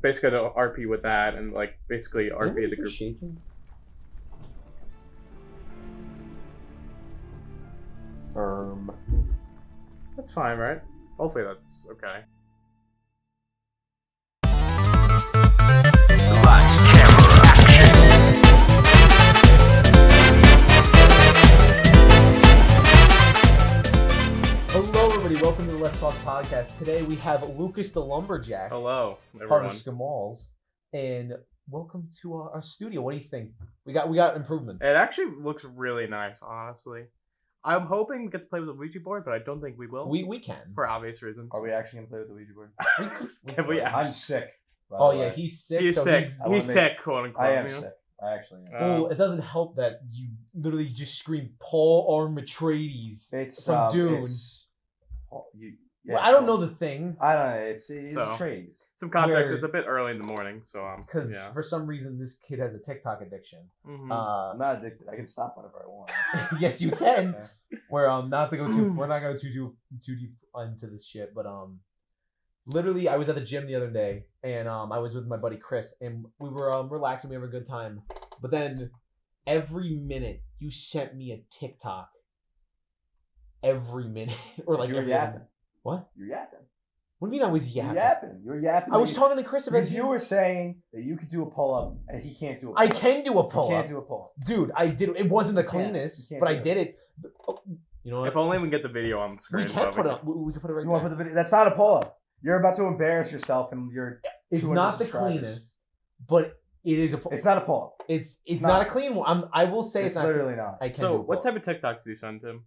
basically to RP with that and like basically RP the group. Shaking? That's fine, right? Hopefully that's okay. Lights, camera, action. Hello, everybody. Welcome to the Let's Talk Podcast. Today we have Lucas the Lumberjack, Hello, part of everyone. Skamals, and welcome to our studio. What do you think? We got improvements. It actually looks really nice, honestly. I'm hoping we get to play with a Ouija board, but I don't think we will. We can. For obvious reasons. Are we actually gonna play with the Ouija board? Can we I'm sick. by Oh the yeah, way. he's sick. He's so sick. I wanna He's make- sick, quote unquote. I am you know? sick. I actually am. Well, it doesn't help that you literally just scream Paul Armatreides It's from Dune. Well, I don't know the thing I don't know. It's So, a trade. Some context, Where- it's a bit early in the morning, so because yeah. for some reason this kid has a TikTok addiction. Mhm. I'm not addicted. I can stop whenever I want. Yes, you can. Okay. Where not to go too, we're not going to too deep into this shit, but literally I was at the gym the other day and I was with my buddy Chris and we were relaxing, we were having a good time, but then every minute you sent me a TikTok. Every minute, or like You were every yapping. What? You're yapping. What do you mean I was You're yapping? yapping. You're yapping. I was talking to Chris about because you were saying that you could do a pull up and he can't do a pull I up. can do a You pull can't up, do a pull up. dude. I did. It wasn't the You can't. cleanest, You can't but I do it. did it. Oh, you know what? If only we get the video on the screen. we can but put it. We can put it right You there. want to put the video? That's not a pull up. You're about to embarrass yourself and you're. It's 200 not the subscribers. cleanest, but it is a. It's not a pull up. It's it's not a not. clean one. I will say It's it's not. literally not. I can So, do a what pull-up. type of TikToks do you send him?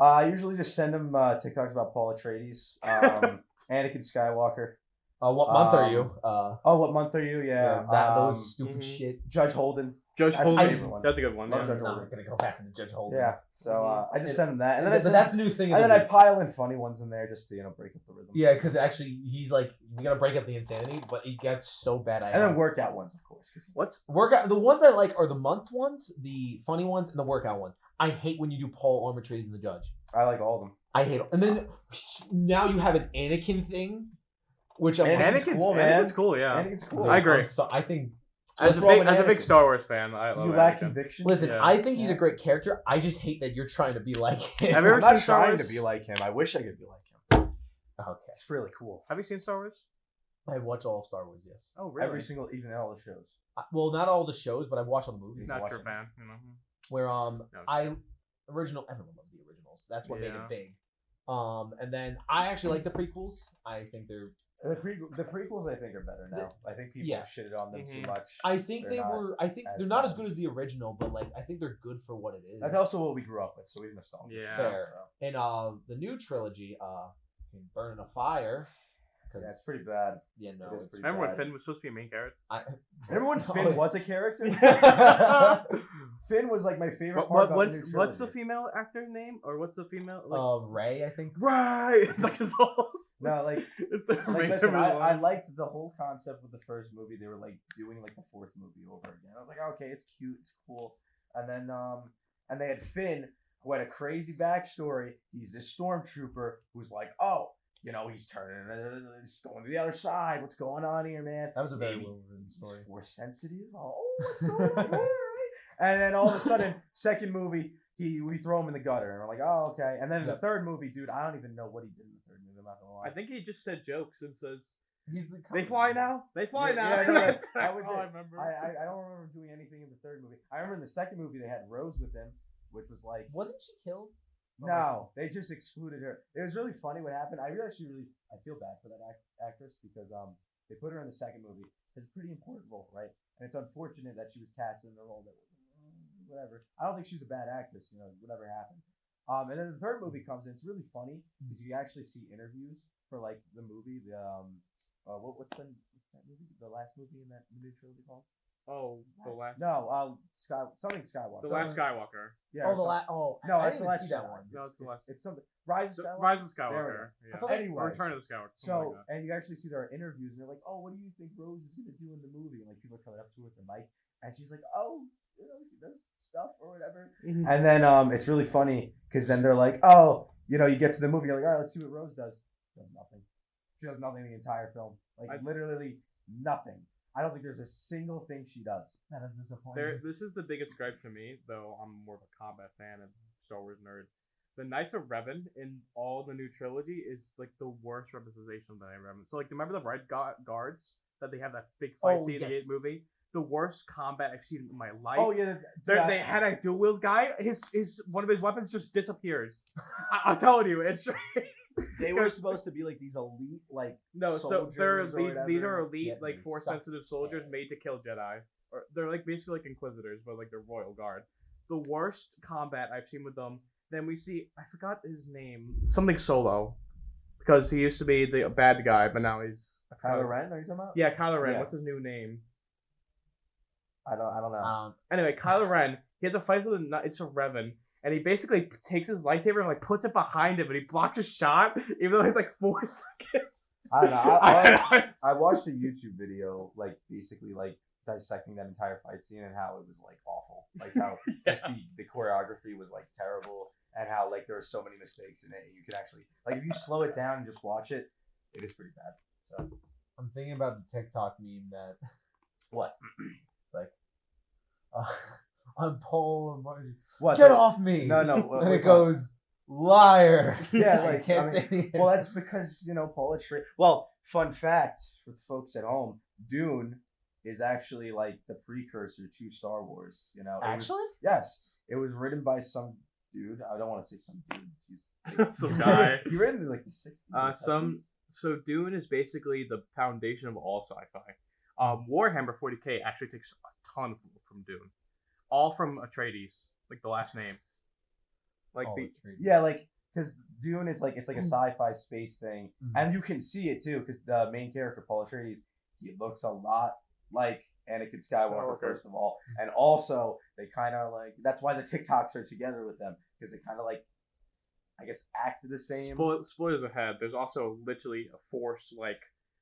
I usually just send him TikToks about Paul Atreides, Anakin Skywalker. What month are you? Oh, what month are you? Yeah, those stupid mhm. shit. Judge Holden. Judge That's Holden. my favorite one. That's a good one. Love Yeah. Judge I'm Holden. not gonna go back to the Judge Holden. Yeah, so I just send him that, and then but that's the new thing. and then I pile in funny ones in there just to break up the rhythm. Yeah, because actually he's like, we gotta break up the insanity, but it gets so bad. and then workout ones, of course. What's workout? The ones I like are the month ones, the funny ones, and the workout ones. I hate when you do Paul Armatreides and the Judge. I like all of them. I hate them. And then now you have an Anakin thing, which I'm like, Anakin's cool, man. Anakin's cool, yeah. Anakin's cool. I agree. I think. As a What's wrong big, with as a big Anakin? Star Wars fan, I Do love you lack Anakin. conviction? Listen, Yeah. I think he's a Yeah. great character. I just hate that you're trying to be like him. Have you ever I'm not seen Star trying Wars? to be like him. I wish I could be like him. Okay. It's really cool. Have you seen Star Wars? I watch all of Star Wars, yes. Oh, really? Every single, even all the shows. Well, not all the shows, but I've watched all the movies. Not watch your it. fan, you know. Where No, everyone loves the originals. That's what made Yeah. it big. And then I actually like the prequels. I think they're. The prequels, I think, are better now. I think people Yeah. shitted on them too Mhm. much. I think They're they not were. I think as they're not as bad. good as the original, but like I think they're good for what it is. That's also what we grew up with, so we've nostalgia. Yeah. Fair. And the new trilogy, Burn in a Fire. Yeah, it's pretty bad. Yeah, no. It is It's, pretty Remember when bad. Finn was supposed to be a main character? Remember when Finn was a character? Finn was like my favorite part about the new What's the trilogy. female actor name? Or what's the female? Like, Ray, I think. right! It's like his whole... No, like, it's the like listen, I I liked the whole concept with the first movie. They were like doing like the fourth movie over again. I was like, okay, it's cute, it's cool. And then and they had Finn, who had a crazy backstory. He's this stormtrooper who's like, oh, you know, he's turning, he's going to the other side. What's going on here, man? That was a very Maybe well-written story. He's force sensitive. Oh, what's going on? All right. And then all of a sudden, second movie, we throw him in the gutter, and we're like, oh, okay. And then in the Yep. third movie, dude, I don't even know what he did in the third movie. I'm not gonna lie. I think he just said jokes and says, He's the they fly now? They fly Yeah, now? yeah, no, That's that was all it. I remember. I don't remember doing anything in the third movie. I remember in the second movie they had Rose with them, which was like, Wasn't she killed? no, they just excluded her. It was really funny what happened. I feel bad for that actress because they put her in the second movie. It's a pretty important role, right? And it's unfortunate that she was cast in the role that whatever. I don't think she's a bad actress, you know, whatever happened. And then the third movie comes in. It's really funny because you actually see interviews for like the movie. What's that movie? The last movie in that new trilogy called? Oh, the last... No, something Skywalker. The Last Skywalker. Yeah. Oh, the last. Oh, No, I that's didn't the last see that Jedi. one. No, it's the last... It's something. Rise of Skywalker. Rise of Skywalker. I Yeah. thought Anyway, Or Return of the Skywalker. so something like that. and you actually see there are interviews, and they're like, "Oh, what do you think Rose is gonna do in the movie?" And like people are coming up to her with the mic, and she's like, "Oh, you know, she does stuff or whatever." Mhm. And then it's really funny because then they're like, "Oh, you know," you get to the movie, you're like, "All right, let's see what Rose does." Does nothing. She does nothing the entire film. Like literally Nothing. I don't think there's a single thing she does. That is disappointing. This is the biggest gripe to me, though I'm more of a combat fan and Star Wars nerd. The Knights of Revan in all the new trilogy is like the worst representation of the Knights of Revan. So like, remember the Red Guards that they have that big fight scene in the 8th movie? The worst combat I've seen in my life. Oh yeah, They had a dual wield guy. His one of his weapons just disappears. I'm telling you, it's. they were supposed to be like these elite like No, so soldiers these are or elite, Yeah, like they force suck. sensitive soldiers made to kill Jedi. Or they're like basically like Inquisitors, but like they're royal guard. The worst combat I've seen with them. Then we see I forgot his name, something Solo, because he used to be the bad guy, but now he's Kylo Ren. Are you talking about? Yeah, Kylo Ren. Yeah. What's his new name? I don't know. Anyway, Kylo Ren. He has a fight with it's a Revan. And he basically takes his lightsaber and like puts it behind him, and he blocks a shot, even though it's like 4 seconds. I don't know. I I watched a YouTube video, like basically like dissecting that entire fight scene and how it was like awful, like how just the choreography was like terrible, and how like there were so many mistakes in it. You could actually like if you slow it down and just watch it, it is pretty bad. So I'm thinking about the TikTok meme that what? it's like, I'm Paul. What? Get off me! No. And it goes, liar. Yeah, I like can't I say mean, anything. well, that's because poetry. Well, fun fact for folks at home: Dune is actually like the precursor to Star Wars. It was- Actually? yes, it was written by some dude. I don't want to say some dude. Some guy. He wrote it in like the 60s. So Dune is basically the foundation of all sci-fi. Warhammer 40K actually takes a ton from Dune, all from Atreides, like the last name. Like Oh, the it's crazy. Yeah, like because Dune is like it's like a sci-fi space thing, Mhm. and you can see it too because the main character Paul Atreides, he looks a lot like Anakin Skywalker Oh, okay. first of all, and also they kind of like that's why the TikToks are together with them because they kind of like I guess act the same. spoilers ahead. There's also literally a force like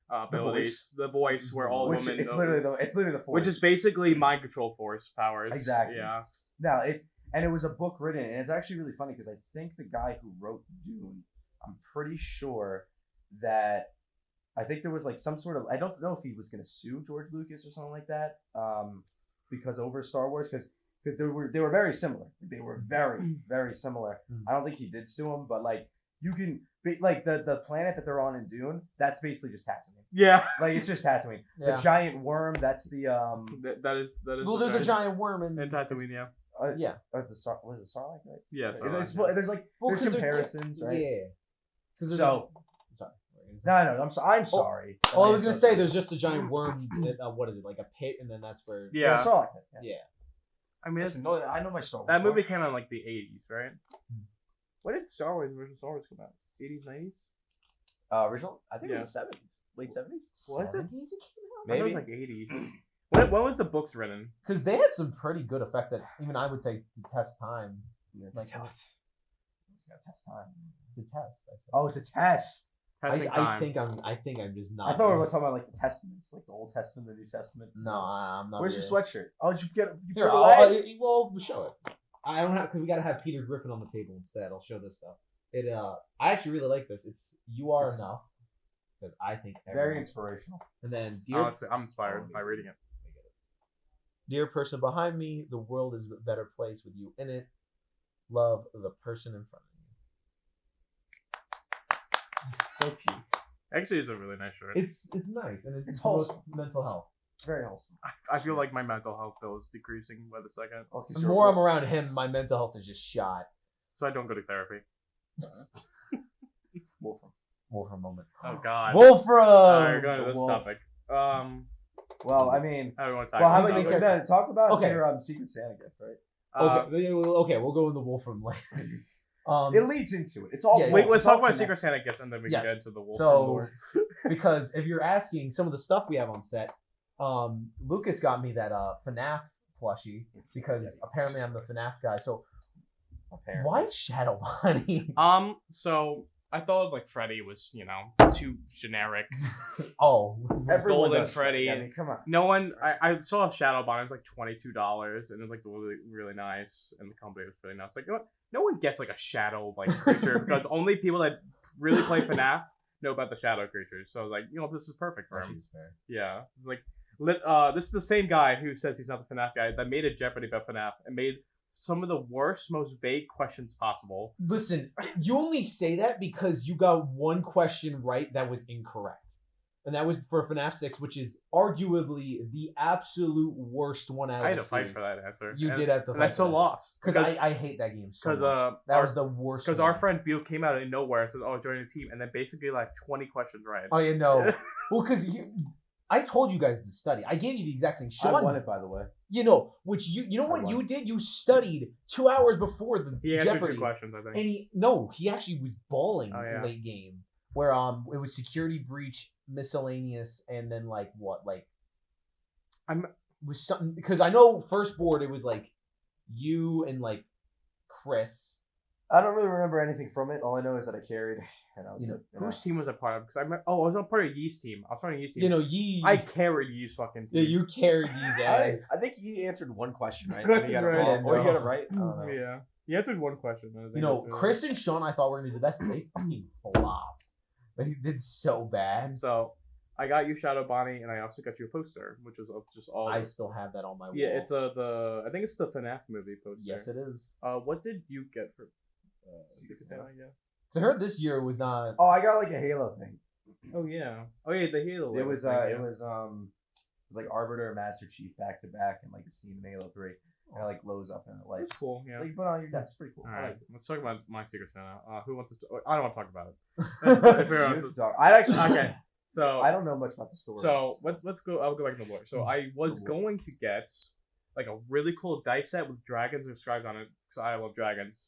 The abilities. The voice where all Which women. it's literally the force. which is basically mind control force powers. Exactly. Yeah. No, it was a book written, and it's actually really funny because I think the guy who wrote Dune, I'm pretty sure that I think there was like some sort of I don't know if he was going to sue George Lucas or something like that, because over Star Wars because they were very similar. They were very similar. I don't think he did sue him, but like you can like the planet that they're on in Dune, that's basically just Tatooine. Yeah. Like it's just Tatooine. Yeah. The giant worm, that's the That is. Well, there's a giant worm in. in Tatooine. Yeah. Yeah. the was it Sarlacc, right? Yeah. There's Sarlacc, yeah. there's like Well, there's 'cause they're- comparisons, right? Yeah. 'Cause there's So sorry. no, I'm sorry. Oh, I was gonna say there's just a giant worm. That, what is it, like a pit, and then that's where. Yeah. Sarlacc. Yeah. Yeah. I mean, Listen, no, I know my Star Wars. that movie stuff. came out in like the 80s, right? When did Star Wars versus Star Wars come out? 80s, 90s? Original, I think it was the 70s, late 70s. Was it? 70s came out? I thought it was Maybe. like 80s. When was the books written? Because they had some pretty good effects that even I would say to test time. Yeah, Like- it's got test time. To test. I said. Oh, it's a test. Testing I time. think I'm just not. I thought we were talking about like the Testaments, like the Old Testament, the New Testament. No, I'm not. Where's really. your sweatshirt? Oh, did you get you Here, put it away? well, we'll show it. I don't have because we gotta have Peter Griffin on the table instead. I'll show this stuff. I actually really like this. It's You Are It's- Enough because I think Very everyone- inspirational. And then dear, Honestly, I'm inspired by reading it. dear person behind me, the world is a better place with you in it. Love the person in front of you. So cute. Actually, it's a really nice shirt. It's nice and It's promotes wholesome. mental health. It's very wholesome. I feel like my mental health bill is decreasing by the second, Oh, 'cause The you're more I'm wolf. around him, my mental health is just shot. so I don't go to therapy. Wolfram. Wolfram moment. Oh God. Wolfram. Alright, we're going to the this wolf. topic. Well, I mean, How do we want to talk well, how about about about you- this? no, talk about Okay. your Secret Santa gift, right? Okay, we'll go in the Wolfram later. It leads into it. It's all. Yeah, Wait, wolf. let's It's talk all about connected. Secret Santa gifts and then we Yes. can get into the wolf. So- lore. Because if you're asking some of the stuff we have on set, Lucas got me that FNAF plushie because apparently I'm the FNAF guy. So Apparently. why Shadow Bonnie? So I thought like Freddy was, too generic. Oh, Everyone Golden does Freddy. I mean, come on. No one. I saw a Shadow Bond. It was like $22, and it was like really, really nice, and the company was really nice. Like, you know what? No one gets like a shadow like creature because only people that really play FNAF know about the shadow creatures. So I was like, this is perfect for That him. seems fair. Yeah, it's like, this is the same guy who says he's not the FNAF guy that made a Jeopardy about FNAF and made some of the worst, most vague questions possible. Listen, you only say that because you got one question right that was incorrect. And that was for FNAF 6, which is arguably the absolute worst one out of the I had to fight series. for that answer. You and, did have to and fight I still for that. lost. Because I hate that game so much. That was the worst Because one. our friend Beal came out of nowhere and said, "Oh, join the team," and then basically like 20 questions right. Oh, you know. Well, because I told you guys to study. I gave you the exact thing. I won it, by the way. You know, which you know what you did? You studied 2 hours before the He answered Jeopardy. 2 questions, I think. And he actually was balling late game. Where it was security breach, miscellaneous, and then was something, because I know first board it was like you and like Chris. I don't really remember anything from it. All I know is that I carried, and I was Whose team was I part of? Because I was on part of Yee's team. I was on Yee's team. Yee. I carried Yee's fucking team. Yeah, you carried Yee's ass. I think he answered one question right. Question And he got it right. wrong. Or he got it No. right. I don't know. Yeah. He answered one question. I think Chris and Sean, I thought were gonna do the best. They fucking flopped. They did so bad. So I got you Shadow Bonnie, and I also got you a poster, which is of just all. I still have that on my wall. Yeah, it's I think it's the FNAF movie poster. Yes, it is. What did you get for? To her, this year was not. Oh, I got like a Halo thing. Oh yeah, the Halo. It was thing, it was like Arbiter and Master Chief back to back in like a scene in Halo 3. And it like glows up and it like That's cool. Yeah. so you put on your that's pretty cool. All I right, like it. let's talk about my Secret Santa. Who wants to? I don't want to talk about it. If you're honest. I actually Okay, so I don't know much about the story. So let's go. I'll go back to the lore. So I was going to get like a really cool dice set with dragons inscribed on it because I love dragons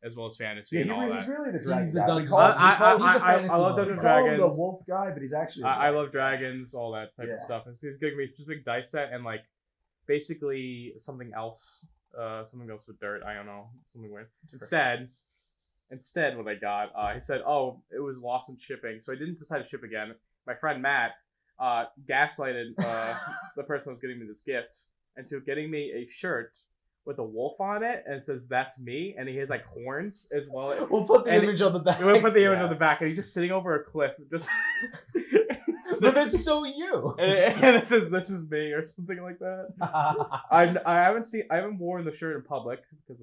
as well as fantasy yeah, and all he's that. really the dragon He's the guy. dungeon- We call him- we call him- I love motherfucker. Dungeons and we call him Dragons. the wolf guy, but he's actually a I dragon. love dragons, all that type of Yeah. stuff. And so he's giving me a specific dice set and like basically something else with dirt. I don't know, something weird. Instead, what I got, he said, "Oh, it was lost in shipping," so I didn't decide to ship again. My friend Matt gaslighted the person who was getting me this gift into getting me a shirt with a wolf on it, and it says "That's me," and he has like horns as well. We'll put the And image on the back. We'll put the image Yeah. on the back, and he's just sitting over a cliff, just. But that's so you. and it says "This is me" or something like that. I haven't worn the shirt in public because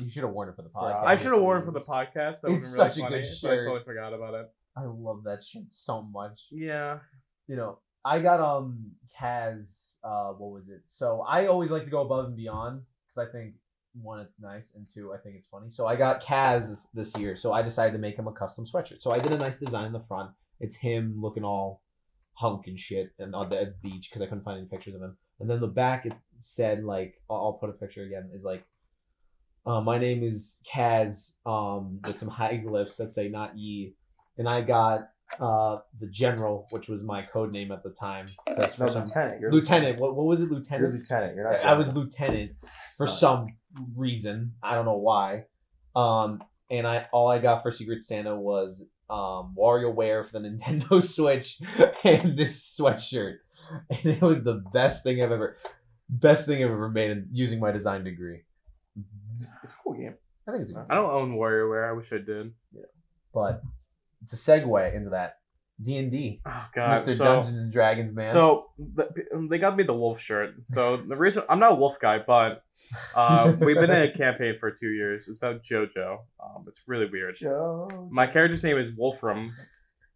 You should have worn it for the podcast. I should have worn it for the podcast. That It's was really such a funny, good but I shirt. totally forgot about it. I love that shit so much. Yeah. I got Kaz. What was it? So I always like to go above and beyond because I think 1, it's nice, and 2, I think it's funny. So I got Kaz this year. So I decided to make him a custom sweatshirt. So I did a nice design in the front. It's him looking all hunk and shit, and on the beach because I couldn't find any pictures of him. And then the back it said like I'll put a picture again. Is like, my name is Kaz. With some hieroglyphs that say not ye, and I got the general, which was my code name at the time. That's No, for some lieutenant. You're lieutenant. What was it, You're lieutenant? lieutenant. You're not. I was lieutenant for some reason. I don't know why. And all I got for Secret Santa was WarioWare for the Nintendo Switch and this sweatshirt, and it was the best thing I've ever made in using my design degree. It's a cool game. I think it's a I don't own WarioWare. I wish I did. but it's a segue into that D&D, Oh god. Mr. So, Dungeons and Dragons, man. So they got me the wolf shirt. So the reason I'm not a wolf guy, but we've been in a campaign for 2 years. It's about JoJo. It's really weird. Joe. My character's name is Wolfram.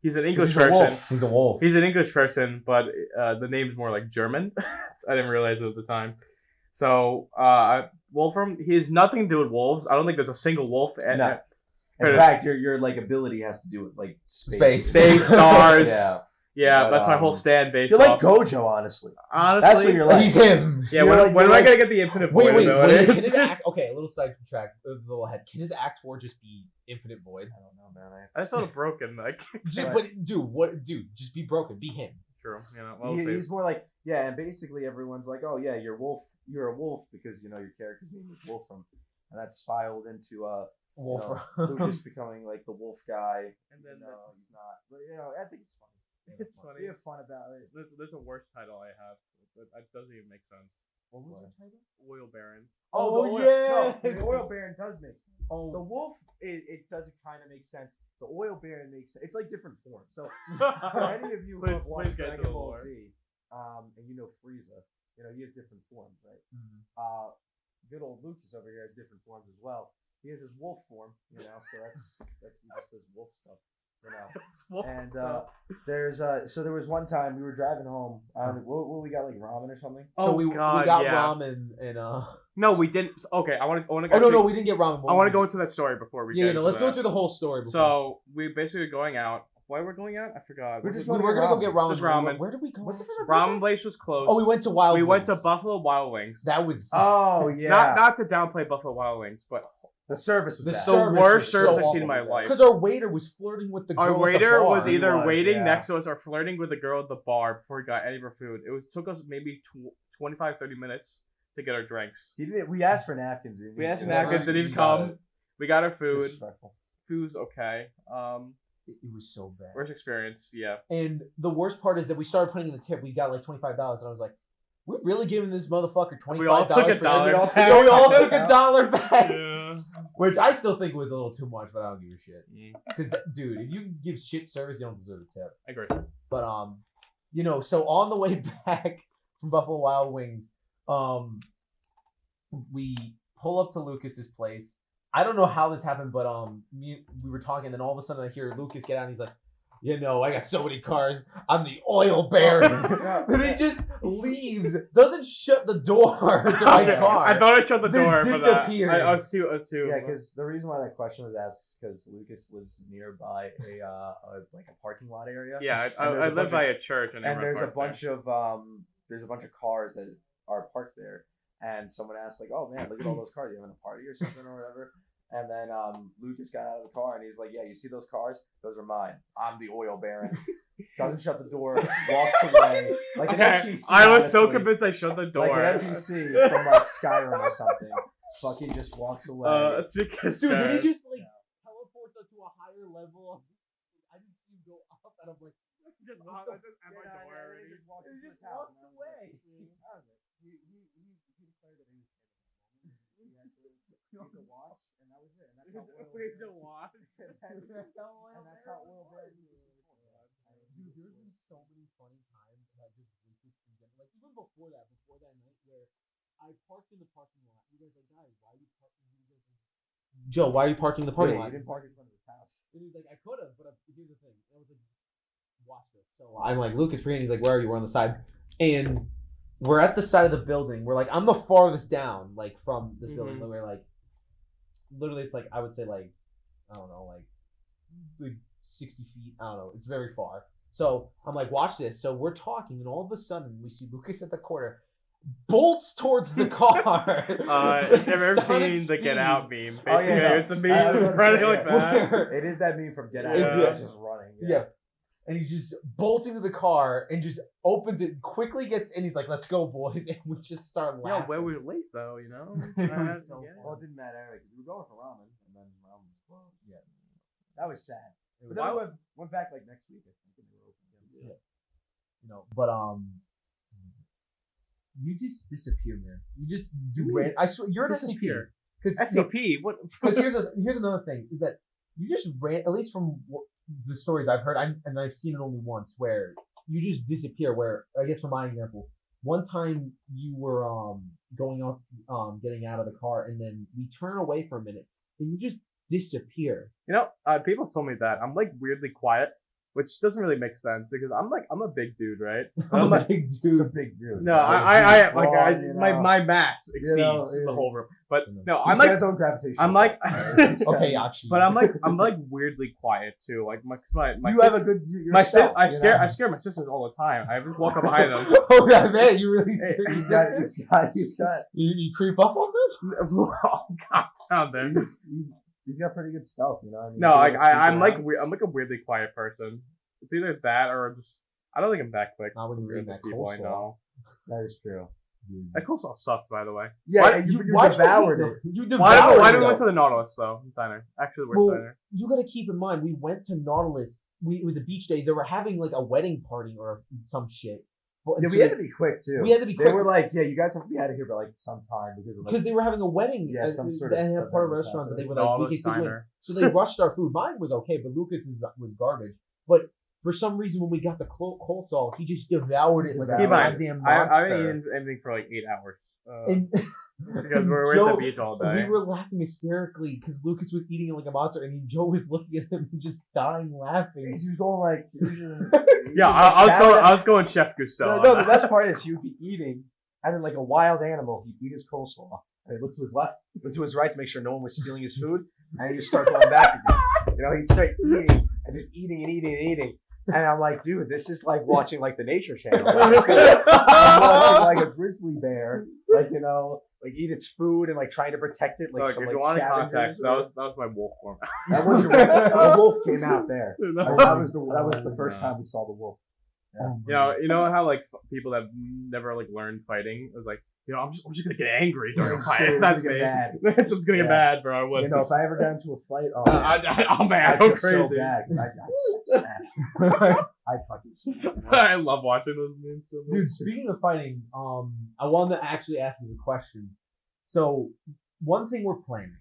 He's an English He's a person. wolf. He's a wolf. He's an English person, but the name's more like German. I didn't realize it at the time. So Wolfram, he has nothing to do with wolves. I don't think there's a single wolf. No. In fact, your like ability has to do with like space. Space stars. Yeah. Yeah, But, that's my whole stand based You're off. like Gojo, honestly. Honestly, That's what you're like. He's him. Yeah, You're when am I like- gonna get the infinite void Wait. ability? Can his act, okay, a little sidetrack, a little ahead. Can his act 4 just be infinite void? I don't know, man. I saw it broken. Like, Just be broken. Be him. true. Well, we'll see. He's more like and basically everyone's like, oh yeah, you're wolf. You're a wolf because your character's name is Wolfram, and that's spiraled into Wolf. Lucas becoming like the wolf guy. And then No, he's not. But I think it's funny. it's funny. We have fun about it. There's a worse title I have, but it doesn't even make sense. What was the title? Oil Baron. Oh, the oil, yes! no, the oil baron does make sense. The Oh, wolf, it doesn't kind of make sense. The oil baron makes sense. It's like different forms. So for any of you who have Please watched get to Dragon the Ball lore. Z, and you know Frieza, he has different forms, right? mhm. Good old Lucas over here has different forms as well. He has his wolf form, so that's he just does wolf stuff, And there was one time we were driving home. What we got, like ramen or something? So Oh, we God, got yeah. ramen and No, we didn't. Okay, I want to. Oh no, we didn't get ramen. I want to go into that story before we. Yeah, get no, into let's go that. through the whole story. Before. So we basically going out. Why we're going out? I forgot. We're just we gonna were get gonna go ramen. get ramen. Just ramen. Where did we go? What's the actually? Ramen place was closed. Oh, we went to Wild. We went to Wings. Buffalo Wild Wings. That was Oh yeah. Not to downplay Buffalo Wild Wings, but the service was The bad. the service worst was service so I've seen in my awful. life. because our waiter was flirting with the girl Our at the waiter bar. was either was, waiting yeah. next to us or flirting with the girl at the bar before we got any of our food. Took us maybe 25, 30 minutes to get our drinks. He didn't. We asked for napkins. We asked for Yeah, napkins, we didn't got come. it. We got our It's food. disrespectful. Food's okay. It was so bad. Worst experience, yeah. And the worst part is that we started putting in the tip. We got like $25, and I was like, "We're really giving this motherfucker $25." We all took a for dollar. shit?" back. So we all took $1 back, Yeah. which I still think was a little too much, but I don't give a shit. Mm, Because, dude, if you give shit service, you don't deserve a tip. I agree. But so on the way back from Buffalo Wild Wings, we pull up to Lucas's place. I don't know how this happened, but we were talking, and then all of a sudden I hear Lucas get out, and he's like, I got so many cars. I'm the oil baron. And he just leaves, doesn't shut the door to my Okay, car. I thought I shut the Then door for that. disappears. I was too. Yeah, because the reason why that question was asked is because Lucas lives nearby a parking lot area. Yeah, And I there's a live bunch by of- a church, and, and there's a everyone bunch of cars that are parked there, and someone asked like, "Oh man, look at all those cars! You having a party or something or whatever?" And then Lucas got out of the car and he's like, "Yeah, you see those cars? Those are mine. I'm the oil baron." Doesn't shut the door, walks away like an Okay, NPC. I was so honestly. convinced I shut the door. Like an NPC from like Skyrim or something. Fucking just walks away. It's because Dude, did he just like teleport us to a higher level? I didn't see him go up, and I'm like, just He just walks he into just his house, walks and I was away. like, He declared that he was he actually gave the watch, and that was it. And that's how oil baron. Dude, there's been so many funny times that just Lucas can get. Like even before that night where I parked in the parking lot. You guys are like, guys, why are you parking? Joe, why are you parking in the parking Yeah, lot? you didn't park in front of his house. And he's like, I could have, but here's the thing. I was like, watch this. So I'm like, Lucas, Brian. He's like, where are you? We're on the side, and we're at the side of the building. We're like, I'm the farthest down, like from this building. Mhm. We're like, literally, it's like I would say like, I don't know, like 60 feet. I don't know. It's very far. So I'm like, watch this. So we're talking, and all of a sudden we see Lucas at the corner, bolts towards the car. Have you ever Sonic seen the Get speed. Out meme? Basically, Oh, yeah, no. it's a meme I was that's gonna running say, like yeah. that. It is that meme from Get Out. Yeah. Yeah. Just running. Yeah. And he's just bolting to the car and just opens it, quickly gets in. He's like, let's go, boys. And we just start Yeah, laughing. well, we were late though, you know. It was so Yeah. Well, it didn't matter. Like, we were going for ramen, and then ramen was closed. Yeah. That was sad. It But was- then we went back like next week. I think, and they were open again. But you just disappear, man. You just do. I swear, you're an SCP. Disappear. Because SCP. What? here's another thing is that you just ran. At least from the stories I've heard, and I've seen it only once, where you just disappear. Where I guess for my example, one time you were going off, getting out of the car, and then we turn away for a minute, and you just disappear. You know, people told me that I'm like weirdly quiet, which doesn't really make sense because I'm a big dude, right? I'm like, a big He's dude. a big dude. no, I like Broad, you know. my mass exceeds yeah. the whole room. But no, He's I'm got like his own gravitation. I'm like, Okay, actually. but I'm like weirdly quiet too. Like my you have a good. my sis, I scare my sisters all the time. I just walk up behind them. Oh yeah, man, you really Hey, scared your He's got. sisters? He's got. You creep up on them? Oh, God, down there. He's got pretty good stealth. You know. What I mean, No, He like doesn't I'm sneak like around. I'm like a weirdly quiet person. It's either that or just I don't think I'm that quick. Not when you're eating compared that to people I coleslaw. know. That is true. That coleslaw sucked, by the way. Yeah, Why- and you Why devoured it. You Why devoured did it, we went though. to the Nautilus though? Diner. Actually, the worst Well, diner. you gotta keep in mind, we went to Nautilus. It was a beach day. They were having like a wedding party or some shit. And Yeah, so we had to be quick too. we had to be They quick. were like, "Yeah, you guys have to be out of here by like some time because they were having a wedding. Yeah, some sort of and had part of a event restaurant, but they were All like, the we can keep doing. Steiner. So they rushed our food. Mine was okay, but Lucas's was garbage. But for some reason, when we got the coleslaw, he just devoured it like a Keep in mind, goddamn I monster. haven't eaten anything for like 8 hours. And Because we're Joe- at the beach all day. we were laughing hysterically because Lucas was eating it like a monster, and Joe was looking at him and just dying laughing. He was going like, Yeah, I was going Chef Gusteau. No, on the that. best part is he would be eating, and then like a wild animal, he'd eat his coleslaw, and he'd look to his left, look to his right to make sure no one was stealing his food, and he'd just start going back again. You know, he'd start eating and just eating and eating and eating. And I'm like, dude, this is like watching like the Nature Channel. Like, I'm watching like a grizzly bear, like like eat its food and like trying to protect it, like Look, some if like you want scavengers. context, that was my wolf form. That was the wolf came out there. No. That was the first time we saw the wolf. Yeah. You know how like people that never like learned fighting was like, I'm just gonna get angry during a I'm fight. scared That's to get me. mad. That's just gonna get Yeah. mad, bro. I would. If I ever got into a fight, oh man, I I'm feel crazy. so bad because I fucking smacked. I love watching those memes so much. Dude, speaking of fighting, I wanted to actually ask you a question. So, one thing we're planning,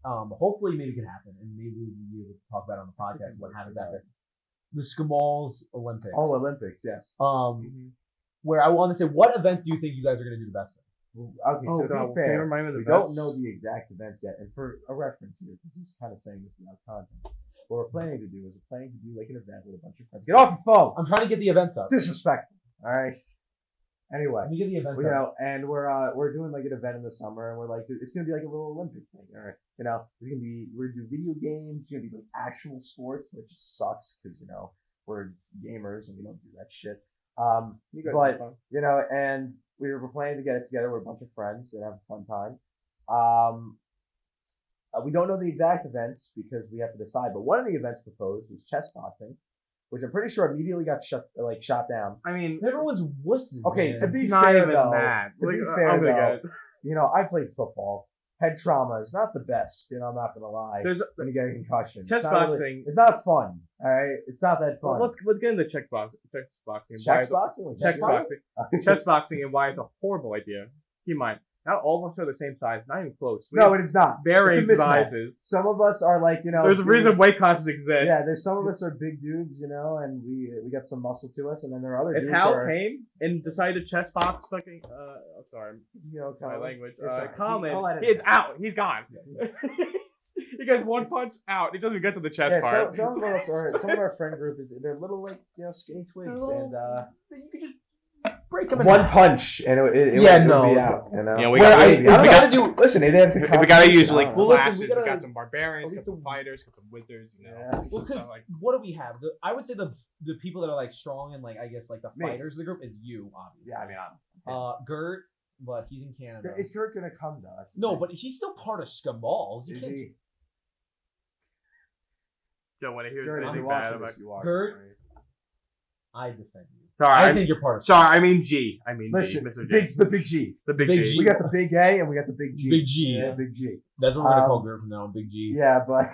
hopefully maybe it can happen, and maybe we'll be able to talk about it on the podcast what happens after the Skamals Olympics. Oh, Olympics, yes. Where I want to say, what events do you think you guys are going to do the best in? Okay, Oh, so to God, be can you fair, remind me of the we don't events? know the exact events yet, and for a reference here, because he's kind of saying this without context, what we're planning to do is we're planning to do like an event with a bunch of friends. Get off your phone! I'm trying to get the events up. Disrespectful. All right. Anyway, Let me get the events you up. know, and we're doing like an event in the summer, and we're like, it's gonna be like a little Olympic thing, all right? You know, we're gonna do video games, it's gonna be like actual sports, which just sucks because we're gamers and we don't do that shit. You guys But have fun. and we were planning to get it together with a bunch of friends and have a fun time. We don't know the exact events because we have to decide. But one of the events proposed was chess boxing, which I'm pretty sure immediately got shot down. I mean, Everyone's wusses. Okay, man. to be it's not fair, even though, that. to be Like, fair, I'm gonna though, get it. I played football. Head trauma is not the best. I'm not gonna lie. There's When you get a concussion, chess It's not really- boxing. it's not fun. All right, it's not that fun. Let's get into chess boxing. chess boxing. Like Chess chess boxing. Chess boxing and why it's a horrible idea. Keep in mind, not all of us are the same size. Not even close. No, it is not. Varying it's a mismatch. sizes. Some of us are like There's a big- reason weight classes exist. Yeah, there's some of us are big dudes, and we got some muscle to us, and then there are other If dudes Hal that are, came and decided to chess box fucking sorry, my Colin, language. it's all right. Colin, I'll let it he's go. out. He's gone. He gets one punch out. He doesn't even get to the chess Yeah, part. some of us are. Some of our friend group they're little like skinny twigs, and You could just break them in one half. punch, and it Yeah, would no. be out. Yeah, we Where got- I we don't got- know how to do. Listen, they have If we gotta use like Well, listen, classes, we we gotta- got some barbarians, at got least some the- fighters, got some wizards. Yeah. Well, Some because stuff like what do we have? I would say the people that are like strong and like I guess like the Me. fighters of the group is you, obviously. Yeah, I mean, I'm, Gert, but he's in Canada. is Kurt gonna come to us? No, but he's still part of Skamals. You is can't. he? Joe, when I hear Kurt, if anything you're bad watching about this, you are. Gert? I defend you. sorry, I I think you're part of. sorry, I mean G. I mean Listen, G, Mr. G. the big G. The big Big G. G. We got the big A and we got the big G. Big G. Yeah, big G. That's what we're gonna call Um, Gert from now on. Big G. Yeah, but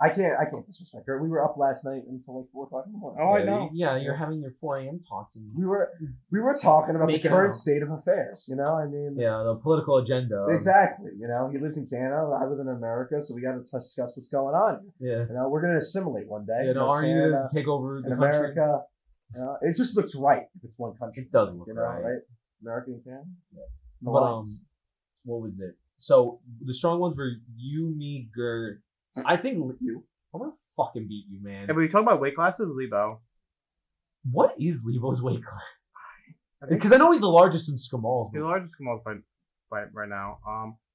I can't disrespect her. We were up last night until like 4:00 in the morning. Oh, I know. Yeah, you're having your 4 a.m. talks and We were talking about the Making current out. state of affairs. I mean, yeah, the political agenda. exactly. He lives in Canada. I live in America, so we got to discuss what's going on. Yeah. We're gonna assimilate one day. Aren't you Canada gonna take over the and country? America. It just looks right if it's one country. It does look right. right. America and Canada. Yeah. The But lines. what was it? So the strong ones were you, me, Gert. I think You. I'm gonna fucking beat you, man. If we talk about weight classes, Lebo. What is Levo's weight class? Because I know he's the largest in Skamals. He's the largest Kamal fight right now.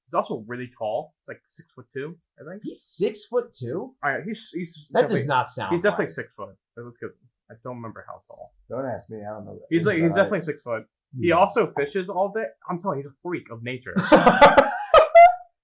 He's also really tall. He's like 6'2", I think. He's 6'2". All right, he's That definitely- does not sound. He's definitely right. 6 foot. Let's get. I don't remember how tall. Don't ask me. I don't know. He's But definitely 6 foot. He also fishes all day. I'm telling you, he's a freak of nature.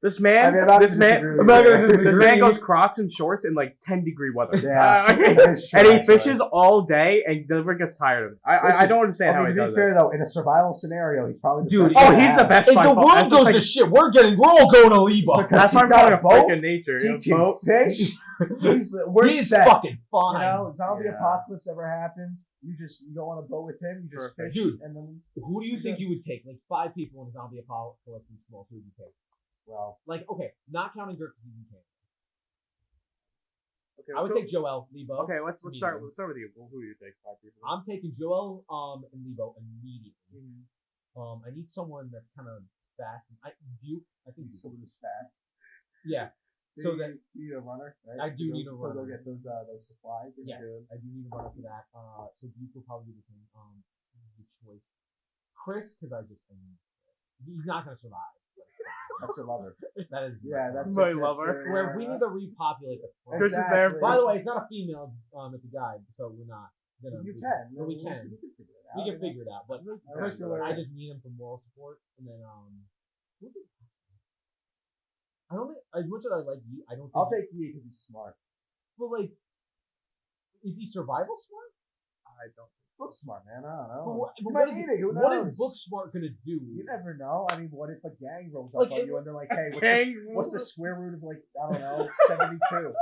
This man, I mean, I'm not this gonna man, disagree with I'm not you. gonna this disagree. man goes Crocs and shorts in like 10-degree weather. Yeah, Uh, that is true, and he actually. fishes all day and never gets tired of it. I Listen, don't understand how Okay, he to does be fair it. though, in a survival scenario, he's probably the Dude, best Oh, guy to he's the have. best. If by the far. world That's goes just to like, shit, we're all going to Lebo. Because that's why he's I'm calling got it a boat, freaking nature. He You know, can boat. fish. We're He's set. fucking You fine. know, zombie Yeah. apocalypse ever happens, you go on a boat with him, you just Perfect. fish, Dude. and then Who do you think you would take? Like 5 people in a zombie apocalypse in small. Who would you take? well, Like, okay, not counting Dirk because he's in Canada. Okay, I would so- take Joel, Lebo. Okay, let's start. Immediately. Let's start with you. Who do you take? 5 people. I'm taking Joel and Lebo immediately. Mhm. I need someone that's kind of fast. I think someone who's fast. yeah. So you, that you need a runner, right? I do To go- need a to runner. Go get those supplies. and yes, good. I do need a runner for that. So Duke will probably be the thing. The choice. Chris, because I just think he's not gonna survive. That's your lover. That is Yeah, that's My that's lover. your- where we need to repopulate the planet. Chris is there. Exactly. By the way, it's not a female. It's a guy. So we're not gonna. You can. But we can. We can figure it out. We can you know? figure it out. But Chris, I just need him for moral support, and then I don't think as much as I like you, I don't think. I'll take you because he's smart. But like, is he survival smart? I don't. Look smart, man. I don't But know. what, You but might what is, need it. Who what is knows? book smart gonna do? You never know. I mean, what if a gang rolls Like, up on it- you and they're like, "Hey, Gang what's the square root of like I don't know 72?"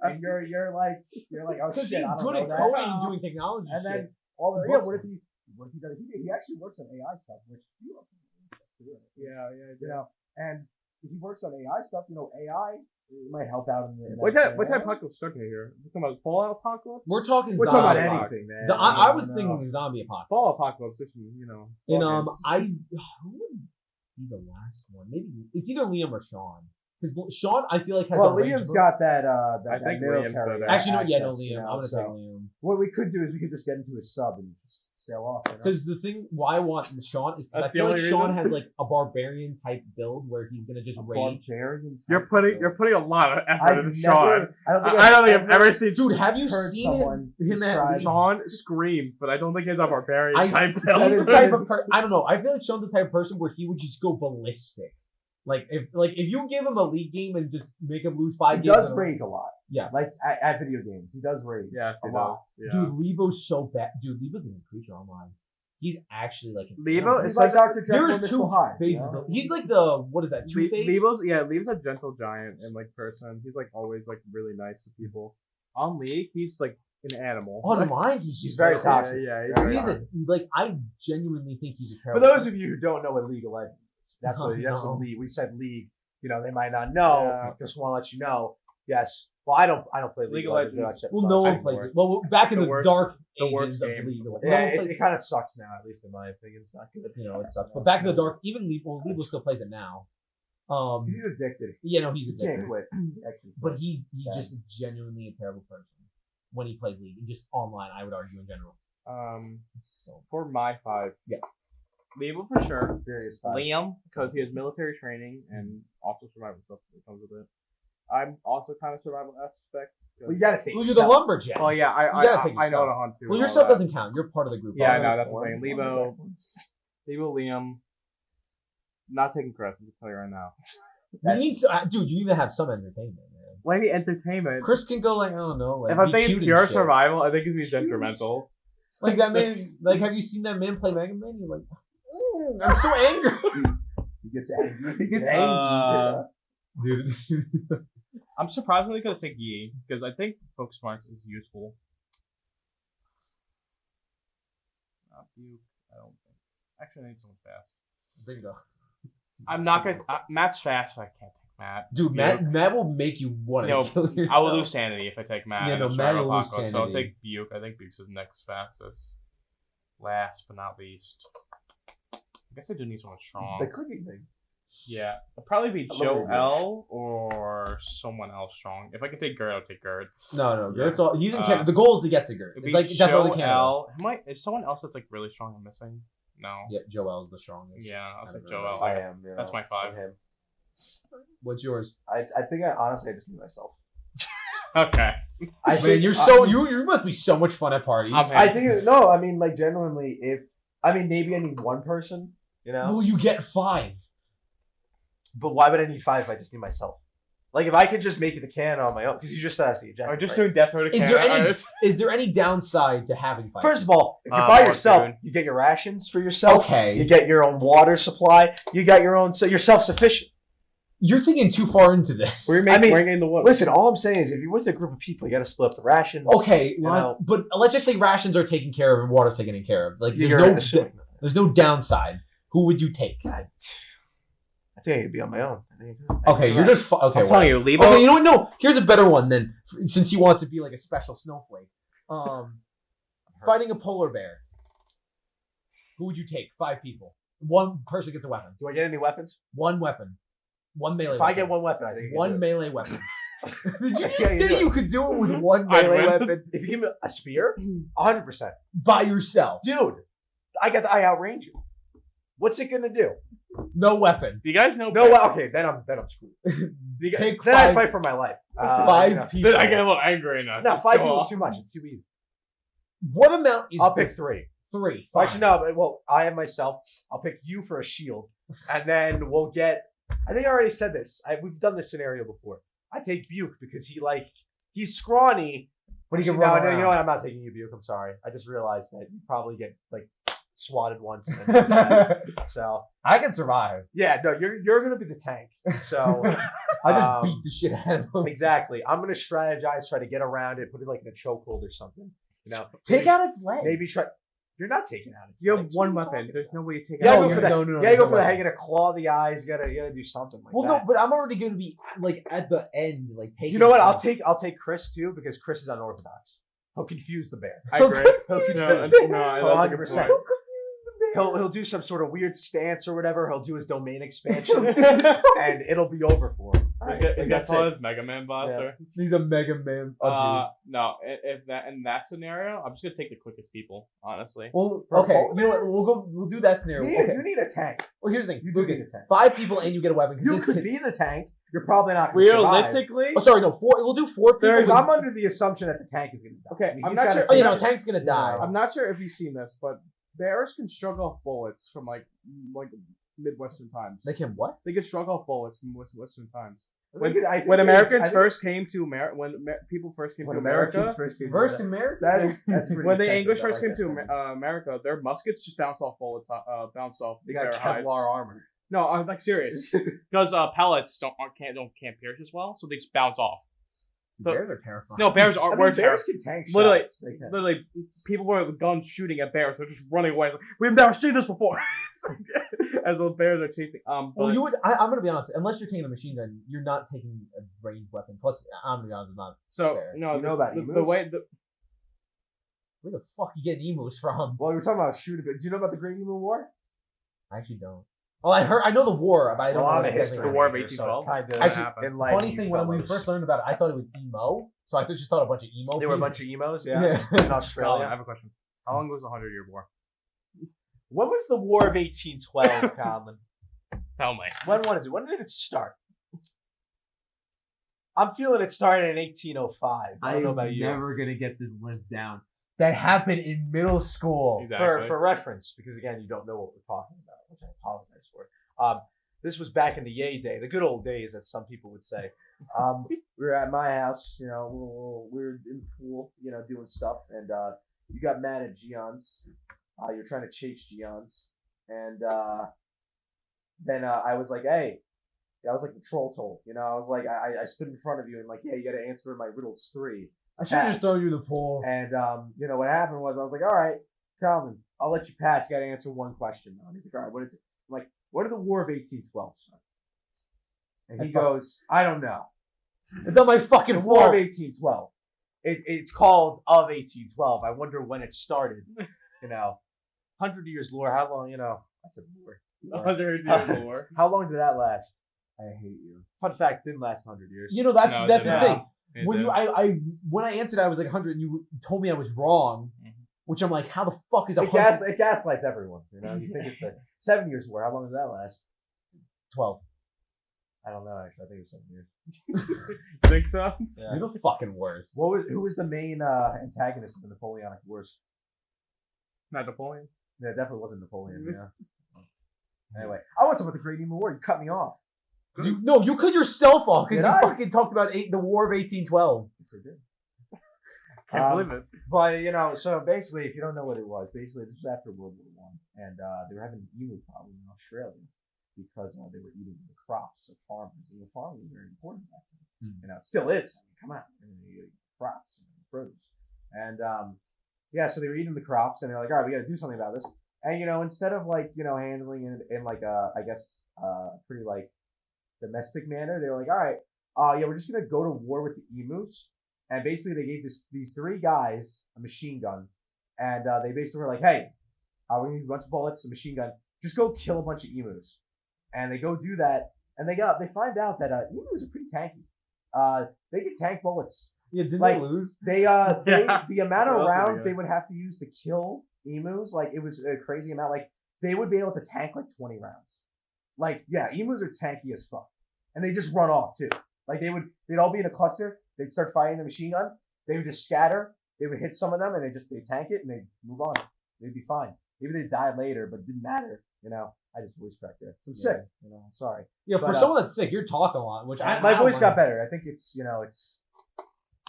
And you're like, "Oh Because shit, he's I don't good know at that." coding and doing technology And shit. then all the Books what if he does? He actually works on AI stuff, which you love AI stuff too. Yeah. You know, and if he works on AI stuff, AI might help out in the. What type apocalypse starting here? We're talking about Fallout apocalypse. We're talking We're talking zombie. about Apocalypse. anything, man. I was You thinking know. zombie apocalypse. Fallout apocalypse. You know. And okay. who would be the last one? Maybe it's either Liam or Sean. Because Sean, I feel like has Well, a range Liam's of- got that. I That think Liam's military. good at- Actually, no, yeah, no, access, Liam. you know, I'm gonna so take Liam. What we could do is we could just get into his sub and just sail off. You know? Because the thing why I want Sean is because I That's the feel like only Sean reason? has like a barbarian type build where he's gonna just rage. Barbarian You're type putting build. a lot of effort I've into never- Sean. I I don't think I've ever seen Dude, have you heard seen someone him at describe- Sean scream, but I don't think he's a barbarian I- type He's build. the type of I don't know. I feel like Sean's the type of person where he would just go ballistic. Like if you give him a league game and just make him lose 5 He games. does in a row- rage a lot. Yeah. Like at video games, he does rage. Yeah, a he lot. does. Yeah. Dude, Lebo's so bad. Dude, Lebo's a good creature online. He's actually like an Lebo animal. is He's like Dr. Jekyll and There's Mr. two Hyde. you phases. know? Though. He's like the what is that? Two face. Levo's a gentle giant in like person. He's like always like really nice to people. On League, he's like an animal. Online, he's He's just very like- toxic. Yeah, Very He's toxic. a like I genuinely think he's a For terrible. those of you who don't know what League of Legends is, that's Oh, what no. League. We said League. You know, they might not know. Yeah. Just want to let you know. Yes. Well, I don't play League of Legends. well, no one plays it. Well, back in The the worst- dark the ages worst of game. League, no Yeah, one it plays kind of sucks now, at least in my opinion. It's not good. You know, it sucks. But back in the dark, even Lebo still plays it now. He's addicted. You know, he's He a can't dick. quit. Actually, But he's Sad. just genuinely a terrible person when he plays League, and just online. I would argue in general. So For my 5, Yeah. Levo for sure. serious time. Liam because he has military training and also survival stuff that comes with it. I'm also kind of survival aspect. Well, you gotta take. well, you're the yourself. lumberjack. Oh yeah, You gotta take I know yourself. how to hunt too. Well, and yourself all that. doesn't count. You're part of the group. Yeah, I Alright. know that's the thing. Levo, Liam. Not taking Chris. I'm just tell you right now. You need to, dude. You need to have some entertainment, man. Maybe entertainment. Chris can go like I don't know. Like, if I'm be thinking cute and pure shit. survival, I think it'd be detrimental. Like that man. Like, have you seen that man play Mega Man? He's like, I'm so angry, He gets angry. He gets Uh, angry. dude. I'm surprised when they could take Yi because I think book smart is useful. Not Buke, I don't think. Actually, I need someone fast. Bingo. I'm not gonna. Matt's fast, so I can't take Matt. Dude, Matt will make you want to No, kill yourself. I will lose sanity if I take Matt. Yeah, in no, a Matt survival will lose apocalypse, So I'll sanity. take Buke. I think Buke's the next fastest. Last but not least. I guess I do need someone strong. The clicking thing. Yeah. It'll probably be I love it. Joel or someone else strong. If I could take Gerd, I'll take Gerd. No, Yeah. it's all. He's in Uh, Canada. The goal is to get to Gert. It'd It's be like definitely Canada. Joel. Is someone else that's like really strong and missing? No. Yeah, Joel's the strongest. Yeah, I'll I take don't know. Joel. I am. That's my 5. I'm him. What's yours? I think honestly I just need myself. Okay. I Man, think you're so you must be so much fun at parties. I'm I think no. I mean, like genuinely, maybe I need one person. You know. Well, you get 5. But why would I need 5 if I just need myself? Like, if I could just make it the can on my own, because you just asked the objective. Or just right? doing death row to Is there Canada. any It's- is there any downside to having 5? First of all, if you're by yourself, Monsoon. you get your rations for yourself. Okay. You get your own water supply. You got your own, so you're self-sufficient. You're thinking too far into this. We're I mean, making the wood. Listen, all I'm saying is if you're with a group of people, you got to split up the rations. Okay, You know. but let's just say rations are taken care of and water's taken care of. Like You're assuming that. there's no downside. Who would you take? I think I could be on my own. Okay, you're just okay. I'm well. telling you, leave Okay, it. you know what? No, here's a better one then. Since he wants to be like a special snowflake, fighting a polar bear. Who would you take? 5 people. One person gets a weapon. Do I get any weapons? One weapon. One melee. If I weapon. get one weapon, I think I can One do it. melee weapon. Did you just Yeah, you do say it. you could do it with one I'd melee win. weapon If you give me a spear, 100%. by yourself? Dude, I outrange you. What's it gonna do? No weapon. Do you guys know? No, okay, then I'm screwed. Do you guys, Pick Then I 5, fight for my life. 5 you know. people. I get a little angry now. No, It's 5 so people is off. too much. It's too easy. What amount is I'll pick 3. 3? Actually, no. Well, I am myself. I'll pick you for a shield, and then we'll get. I think I already said this. We've done this scenario before. I take Buke because he's scrawny, But he can no, run no, you know around. what? I'm not taking you, Buke. I'm sorry. I just realized that you probably get like swatted once. And then, so I can survive. yeah, no, you're gonna be the tank. So I just beat the shit out of him. exactly. I'm gonna strategize, try to get around it, put it like in a chokehold or something. You know, Take out its legs. maybe try. You're not taking out its You have legs. one What are you weapon. talking There's about? no way you take You gotta out. go No, for no, that. no, You no, gotta there's go no for the weapon. hanging to claw the eyes. You gotta do something like Well, that. no, but I'm already going to be like at the end, like taking. You know what? I'll stuff. take Chris too because Chris is unorthodox. He'll confuse the bear. I agree. He'll confuse No, the no, bear. that's a good 100%. point. Don't confuse the bear. He'll do some sort of weird stance or whatever. He'll do his domain expansion, and it'll be over for him. Is that That's called it. his Mega Man boss? Yeah. Or? He's a Mega Man. No. If that in that scenario, I'm just gonna take the quickest people. Honestly. Well, For a okay. polar You know what? We'll do that scenario. You need, Okay. you need a tank. Well, here's the thing. You do Lucas, need a tank. 5 people and you get a weapon. 'cause You this could kid- be the tank. You're probably not going to survive. Realistically, Oh, sorry, no. 4. We'll do 4 people. Because with- I'm under the assumption that the tank is going to die. Okay, I mean, I'm he's not gotta sure- Oh, you take know, it. Tank's gonna die. I'm not sure if you've seen this, but bears can shrug off bullets from like Midwestern times. They can what? They can shrug off bullets from Western times. I think I think When I Americans think- first came to America, people first came when to Americans America, first came to Versus America. America. That's pretty when the eccentric. English I first like came that to sentence. America, their muskets just bounce off bullets, bounce off They got bear hides. Kevlar armor. No, I'm like serious because pellets can't pierce as well, so they just bounce off. So- Bears are terrifying. No, bears I are mean, were bears terrible. can tank Literally- shots. They can. Literally, people were with guns shooting at bears. They're just running away. It's like, we've never seen this before. As those bears are chasing. Well, but- you would. I'm gonna be honest. Unless you're taking a machine gun, you're not taking a ranged weapon. Plus, I'm gonna be honest, it's not. so fair. no, You know about the emus? way the, Where the fuck you getting emus from? Well, we were talking about shooting. Do you know about the Great Emu War? I actually don't. Well, I know the war, but I don't Well, know I'm what a exactly. history The War of major, so 1812? it's kinda Actually, enlighten Funny you thing, when we fellows. first learned about it, I thought it was emo. So I just thought a bunch of emo. They were a people. bunch of emos, Yeah. in Colin, I Australia. have a question. How long was the 100-Year War? When was the War of 1812, Colin? Tell me. When was it? When did it start? I'm feeling it started in 1805. I don't know about you. gonna get this list down. That happened in middle school. Exactly. For reference, because again, you don't know what we're talking about, which I apologize for. This was back in the yay day, the good old days, as some people would say. We were at my house, we were in the pool, doing stuff, and you got mad at Gian's. You're trying to chase Gian's, and then I was like, hey. I was like the troll toll, I was like, I stood in front of you and like, yeah, you got to answer my riddles 3. I should have just Pass. thrown you in the pool. And what happened was I was like, all right, Calvin, I'll let you pass. You got to answer one question now. And he's like, all right, what is it? I'm like, what are the War of 1812, son? And he goes, I don't know. It's on my fucking The War of floor. 1812. It's called of 1812. I wonder when it started. 100 years lore. How long? I said lore. 100-Year War. How long did that last? I hate you. Fun fact, didn't last 100 years. That's No, it that's the didn't. thing. It When did. when I answered, I was like 100, and you told me I was wrong, Mhm. which I'm like, how the fuck is It 100? it gaslights everyone. You think it's a 7 years war. How long did that last? 12. I don't know, actually. I think it was 7 years. Think so? Yeah. You're the fucking worst. Who was the main antagonist of the Napoleonic Wars? Not Napoleon. Yeah, it definitely wasn't Napoleon. Yeah. Anyway, I want to talk about the Great Emu War. You cut me off. You cut yourself off because Did you I? fucking talked about the War of 1812. Yes, I did. Can't believe it. But so basically, if you don't know what it was, basically this was after World War One, and they were having an emu problem in Australia because they were eating the crops of farmers. And the farming was very important back then. It still is. I mean, come on, you eat crops and produce, and so they were eating the crops, and they're like, all right, we got to do something about this. And instead of handling it in like I guess pretty like domestic manner, they were like, all right, we're just gonna go to war with the emus. And basically, they gave these three guys a machine gun, and they basically were like, "Hey, we need a bunch of bullets, a machine gun. Just go kill a bunch of emus." And they go do that, and they find out that emus are pretty tanky. They get tank bullets. Yeah, didn't Like, they lose? the amount of What else did they rounds get? they would have to use to kill emus, like it was a crazy amount. Like they would be able to tank like 20 rounds. Like emus are tanky as fuck, and they just run off too. Like they'd all be in a cluster. They'd start firing the machine gun. They would just scatter. They would hit some of them, and they tank it, and they'd move on. They'd be fine. Maybe they'd die later, but it didn't matter. I just voice cracked there. So I'm sick. I'm sorry. Yeah, But, for someone that's sick, you're talking a lot. Which My voice got better. I think it's it's.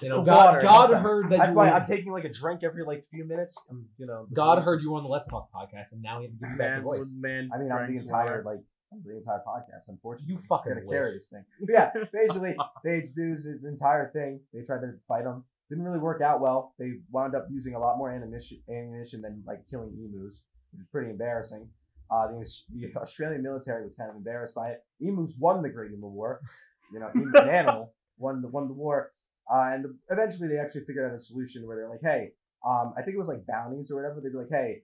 You know, the God water. God That's heard that That's you why were, I'm taking like a drink every like few minutes. God heard you on the Let's Talk podcast, and now he has to give you back your voice. Man, I mean, I'm the entire podcast. Unfortunately, You fucking gotta wish. carry this thing. But yeah, basically, they do this entire thing. They tried to fight them. Didn't really work out well. They wound up using a lot more ammunition than like killing emus, which is pretty embarrassing. The Australian military was kind of embarrassed by it. Emus won the Great Emu War. An animal won the war. And eventually, they actually figured out a solution where they're like, hey, I think it was like bounties or whatever. They'd be like, hey,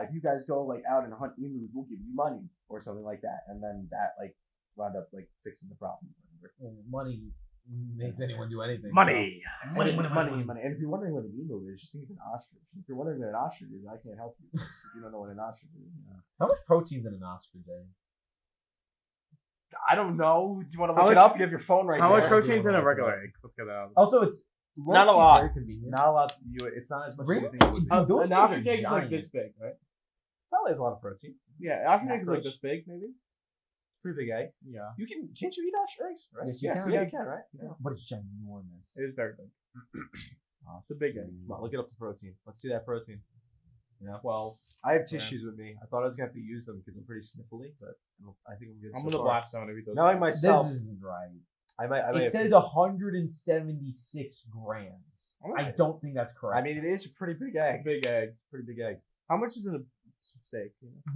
if you guys go like out and hunt emus, we'll give you money or something like that. And then that like wound up like fixing the problem. Money makes anyone do anything. Money. Money. And if you're wondering what an emu is, just think of an ostrich. If you're wondering what an ostrich is, I can't help you if you don't know what an ostrich is. How much protein's in an ostrich egg? I don't know. Do you want to How look it much- up? You have your phone right How there. much protein's in a regular egg? Let's get that out. Also, it's Not a low-key lot. Very convenient. Not a lot. It's not as much Really? as you think it would be. Dude, those An things ostrich are egg is like giant. this big, right? Probably has a lot of protein. Yeah, ostrich egg is like Macros. this big, maybe. Pretty big egg. Yeah, Can't you eat ostrich eggs? Right? Yes, you yeah, can. Yeah, you can, right? But it's ginormous. it is very big. It's a big egg. Come on, look it up the protein. Let's see that protein. Well, I have tissues with me. I thought I was gonna have to use them because I'm pretty sniffly, but I think I'm good. I'm so gonna far. blast someone if he does. Not like that. myself. This isn't right. I might It have says to- 176 grams. I Alright. don't think that's correct. I mean, it is a pretty big egg. Big egg. Pretty big egg. How much is in a steak?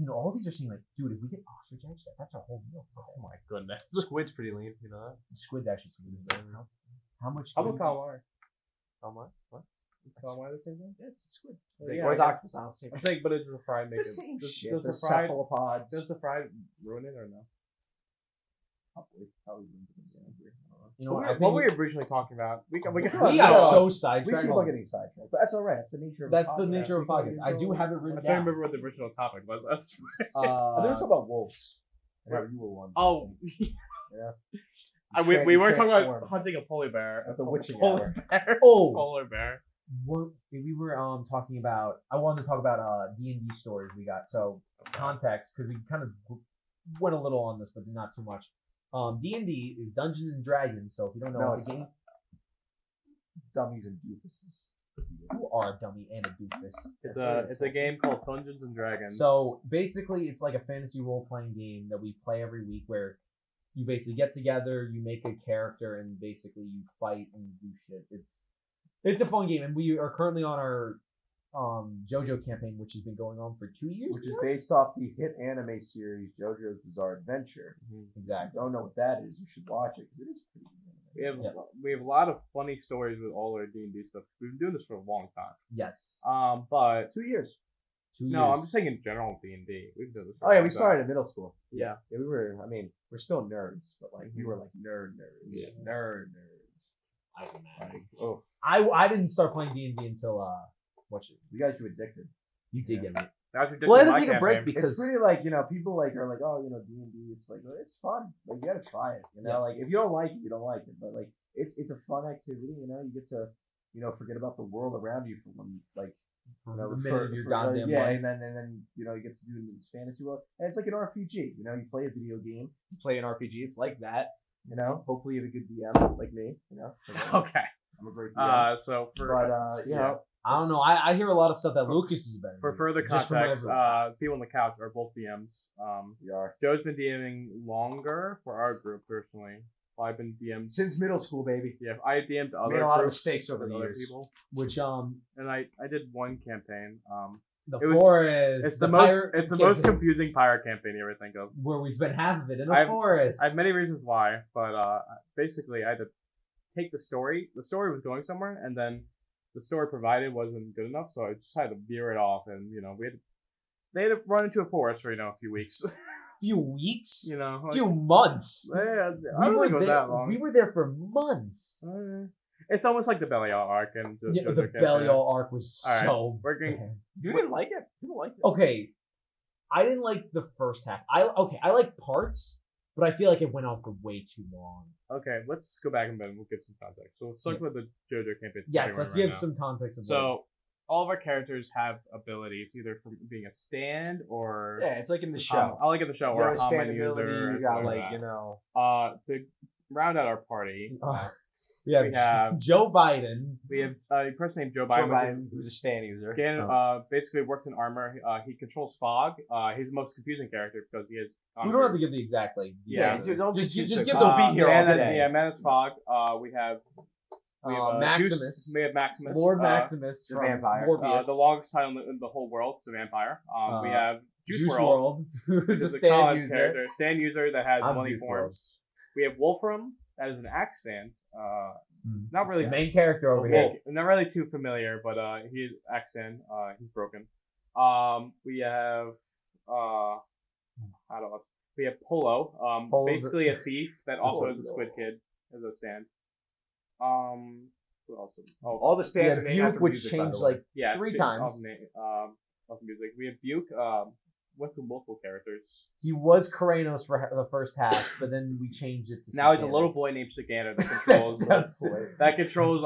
all these are saying like, dude, if we get ostrich eggs, that's our whole meal. Oh my goodness. Squid's pretty lean. You know that? Squid's actually pretty good. How much? How do about you- calamari? How much? What? Is calamari the same thing? Yeah, it's a squid. Yeah, Where's I octopus? I don't see. I'm saying, but it's the fried. It's the same Does- shit. Does They're the fried? cephalopods. Does the fried ruin it or no? Probably. You know, What were we originally talking about? We can. we Yeah, got yeah. so We sidetracked. keep on getting sidetracked, but that's all right. That's the nature of. That's a the podcast. nature of We can podcasts. I do go- have it I written don't down. remember what the original topic was. That's I think we're talking about wolves. I remember you were one. oh. Yeah. We were talking transformed about hunting a polar bear. at the witching Polar hour. bear. Oh. Polar bear. We were talking about. I wanted to talk about D&D stories we got. So context, because we kind of went a little on this, but not too much. D&D is Dungeons and Dragons. So if you don't know, No, it's a it's game. Dummies and doofuses. You are a dummy and a doofus. It's a game called Dungeons and Dragons. So basically, it's like a fantasy role playing game that we play every week, where you basically get together, you make a character, and basically you fight and do shit. It's a fun game, and we are currently on our JoJo campaign, which has been going on for 2 years. Which is now? based off the hit anime series JoJo's Bizarre Adventure. If you Exactly. don't know what that is, you should watch it because it is pretty good. we have a lot of funny stories with all our D&D stuff. We've been doing this for a long time. Yes. But 2 years. 2 years. no, I'm just saying in general D&D. We've done this. For Oh a yeah, long we time. started in middle school. Yeah. Yeah, we were. I mean, we're still nerds, but like we were like nerds. Yeah. Nerds. I can imagine. Like, oh, I didn't start playing D&D until we got you addicted. you did get me. That's ridiculous. Well, I had my to take a break campaign. because It's pretty like people like are like, oh, D&D. It's like it's fun. Like you gotta try it. Like if you don't like it, you don't like it. But like it's a fun activity. You get to forget about the world around you for one like for You know, a minute of your goddamn yeah, life. and then you know you get to do it in this fantasy world, and it's like an RPG. You know, you play a video game, you play an RPG. It's like that. You know, hopefully you have a good DM like me. You know, 'cause Okay. I'm a great DM. So for But you know, I don't know. I hear a lot of stuff that Lucas is better. for than. further Just from context, everyone. people on the couch are both DMs. we are Joe's been DMing longer for our group personally. I've been DM'd. since middle school, baby. Yeah, I DM'd other Made a lot of groups mistakes over with the other years. people, Which and I did one campaign. the it was- forest. It's the most pirate it's the most campaign, confusing pirate campaign you ever think of. where we spent half of it in a I've- forest. I have many reasons why, but basically I had to take the story. The story was going somewhere, and then the story provided wasn't good enough, so I just had to veer it off, and they had to run into a forest for a few weeks. Few weeks. Like, Few months. I We don't were think it was there. that long. We were there for months. It's almost like the Belial arc and Yeah, the Belial arc was All right, so we're getting- bad. You didn't like it. You didn't like it. Okay, I didn't like the first half. I like parts, but I feel like it went on for way too long. Okay, let's go back and then we'll give some context. So let's talk about the JoJo campaign. Yes, let's right give now. some context of So all of our characters have abilities, either from being a stand or Yeah, it's like in the show. I like it the show You or got a a common stand-ability, user. you got or like, that. you know. To round out our party, yeah, we have- Joe Biden. we have a person named Joe Joe Biden. Biden, who's a stand user. Basically works in armor. He controls fog. He's the most confusing character because he has. We don't have to give the exact Yeah, details. don't be just too give strict. them. Don't be here all day. Yeah, man, it's fog. We have Maximus, we have Maximus. Lord Maximus, the from vampire. Morbius. The longest title in the whole world, the vampire. We have Juice World, who's This a is stand college user. character, stand user that has I'm money Juice forms. We have Wolfram, that is an axe stand. Not really main character over here. not really too familiar, but he's axe stand. He's broken. We have we have Polo. Polo's Basically a thief that also has a Polo. Squid Kid as a stand. Who else? Oh, All the stands Yeah, are named after Buke, which music, by the changed way. like yeah, 3 two- times. Of music. We have Buke. Went through multiple characters. He was Karanos for the first half, but then we changed it to. Now he's a Sicarian. little boy named Sigander that controls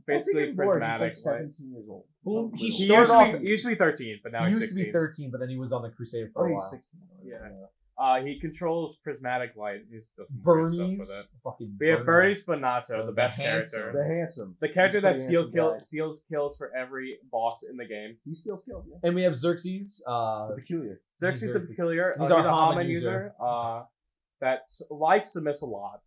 basically prismatic. He's like 17 years old. Well, he He started off. used to be 13, but now He he's used 16. to be 13, but then he was on the Crusade for Oh, a he's while. 16. Yeah. He controls prismatic light. He does some weird stuff with Bernie's it. fucking. We have Bernie Bernie. Spinato, the best handsome. character. The handsome. The character He's that pretty handsome guy. steals kills for every boss in the game. He steals kills. Yeah. And we have Xerxes. Peculiar. Xerxes He's the very- Peculiar. he's He's our a Haman Haman user. user. That likes to miss a lot.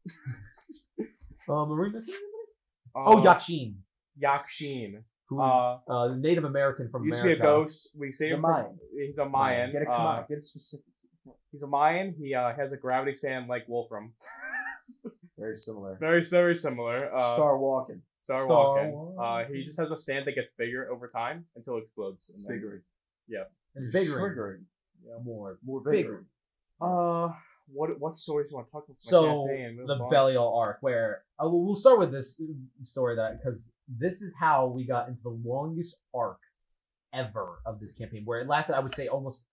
Are we missing anybody? Oh, Yakshin, Yakshin. who is Native American from Used America. to be a ghost. We say He's a him Mayan. He's a Mayan. Get it, come on, get it specific. He's a Mayan. He has a gravity stand like Wolfram. Very similar. Very, very similar. Star walking. Star Star walking. walking. He just has a stand that gets bigger over time until it explodes. And then- Bigger. And bigger. Triggering. More. More Bigger. bigger. What stories do you want to talk about? So the Belial arc, where we'll start with this story because this is how we got into the longest arc ever of this campaign, where it lasted, I would say, almost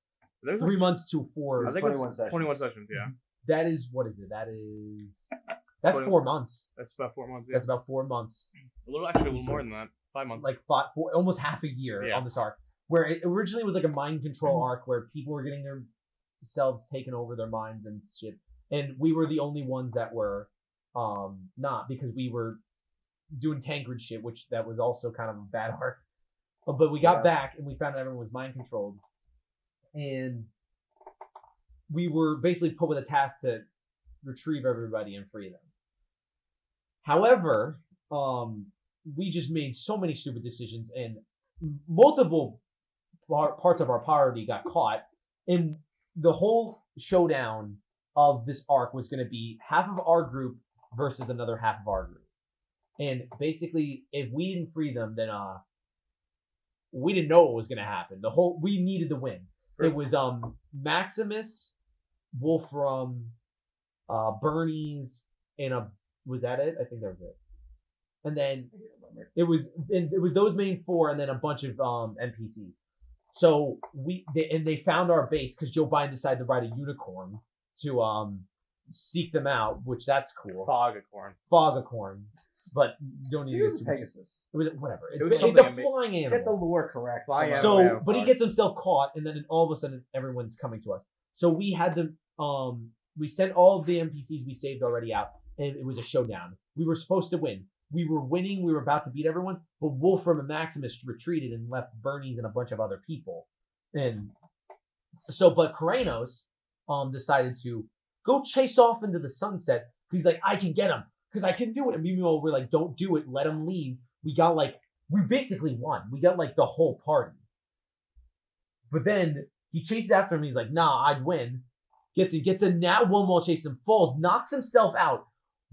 3 months to 4. I think 21 it's sessions. 21 sessions. Yeah, That is what is it? That's 20 4 months. that's about 4 months. Yeah, That's about 4 months, a little more than that. 5 months. like almost half a year Yeah. on this arc. Where it originally was like a mind control arc where people were getting themselves taken over their minds and shit, and we were the only ones that were not, because we were doing Tancred shit, which that was also kind of a bad arc. But we got back and we found out everyone was mind controlled, and we were basically put with a task to retrieve everybody and free them. However, we just made so many stupid decisions, and multiple parts of our party got caught, and the whole showdown of this arc was going to be half of our group versus another half of our group. And basically, if we didn't free them, then we didn't know what was going to happen. We needed to win. It was Maximus, Wolfram, Bernie's, and was that it? I think that was it. And then it was those main 4, and then a bunch of NPCs. So they found our base because Joe Biden decided to ride a unicorn to seek them out, which that's cool. Fogacorn. Fogacorn. but you don't need He to was get a too much. Pegasus. It was whatever. It was It's a something flying Get the animal. lore correct. Flying Come on. animal. So, yeah, but he fine. gets himself caught, and then all of a sudden, everyone's coming to us. So we had to, we sent all of the NPCs we saved already out, and it was a showdown. We were supposed to win. We were winning. We were about to beat everyone, but Wolfram and Maximus retreated and left Bernie's and a bunch of other people. And so, but Karanos, decided to go chase off into the sunset. He's like, I can get him because I can do it. And meanwhile, we're like, don't do it. Let him leave. We basically won. We got like the whole party. But then he chases after him. He's like, nah, I'd win. Gets a nat one while chasing him, falls, knocks himself out.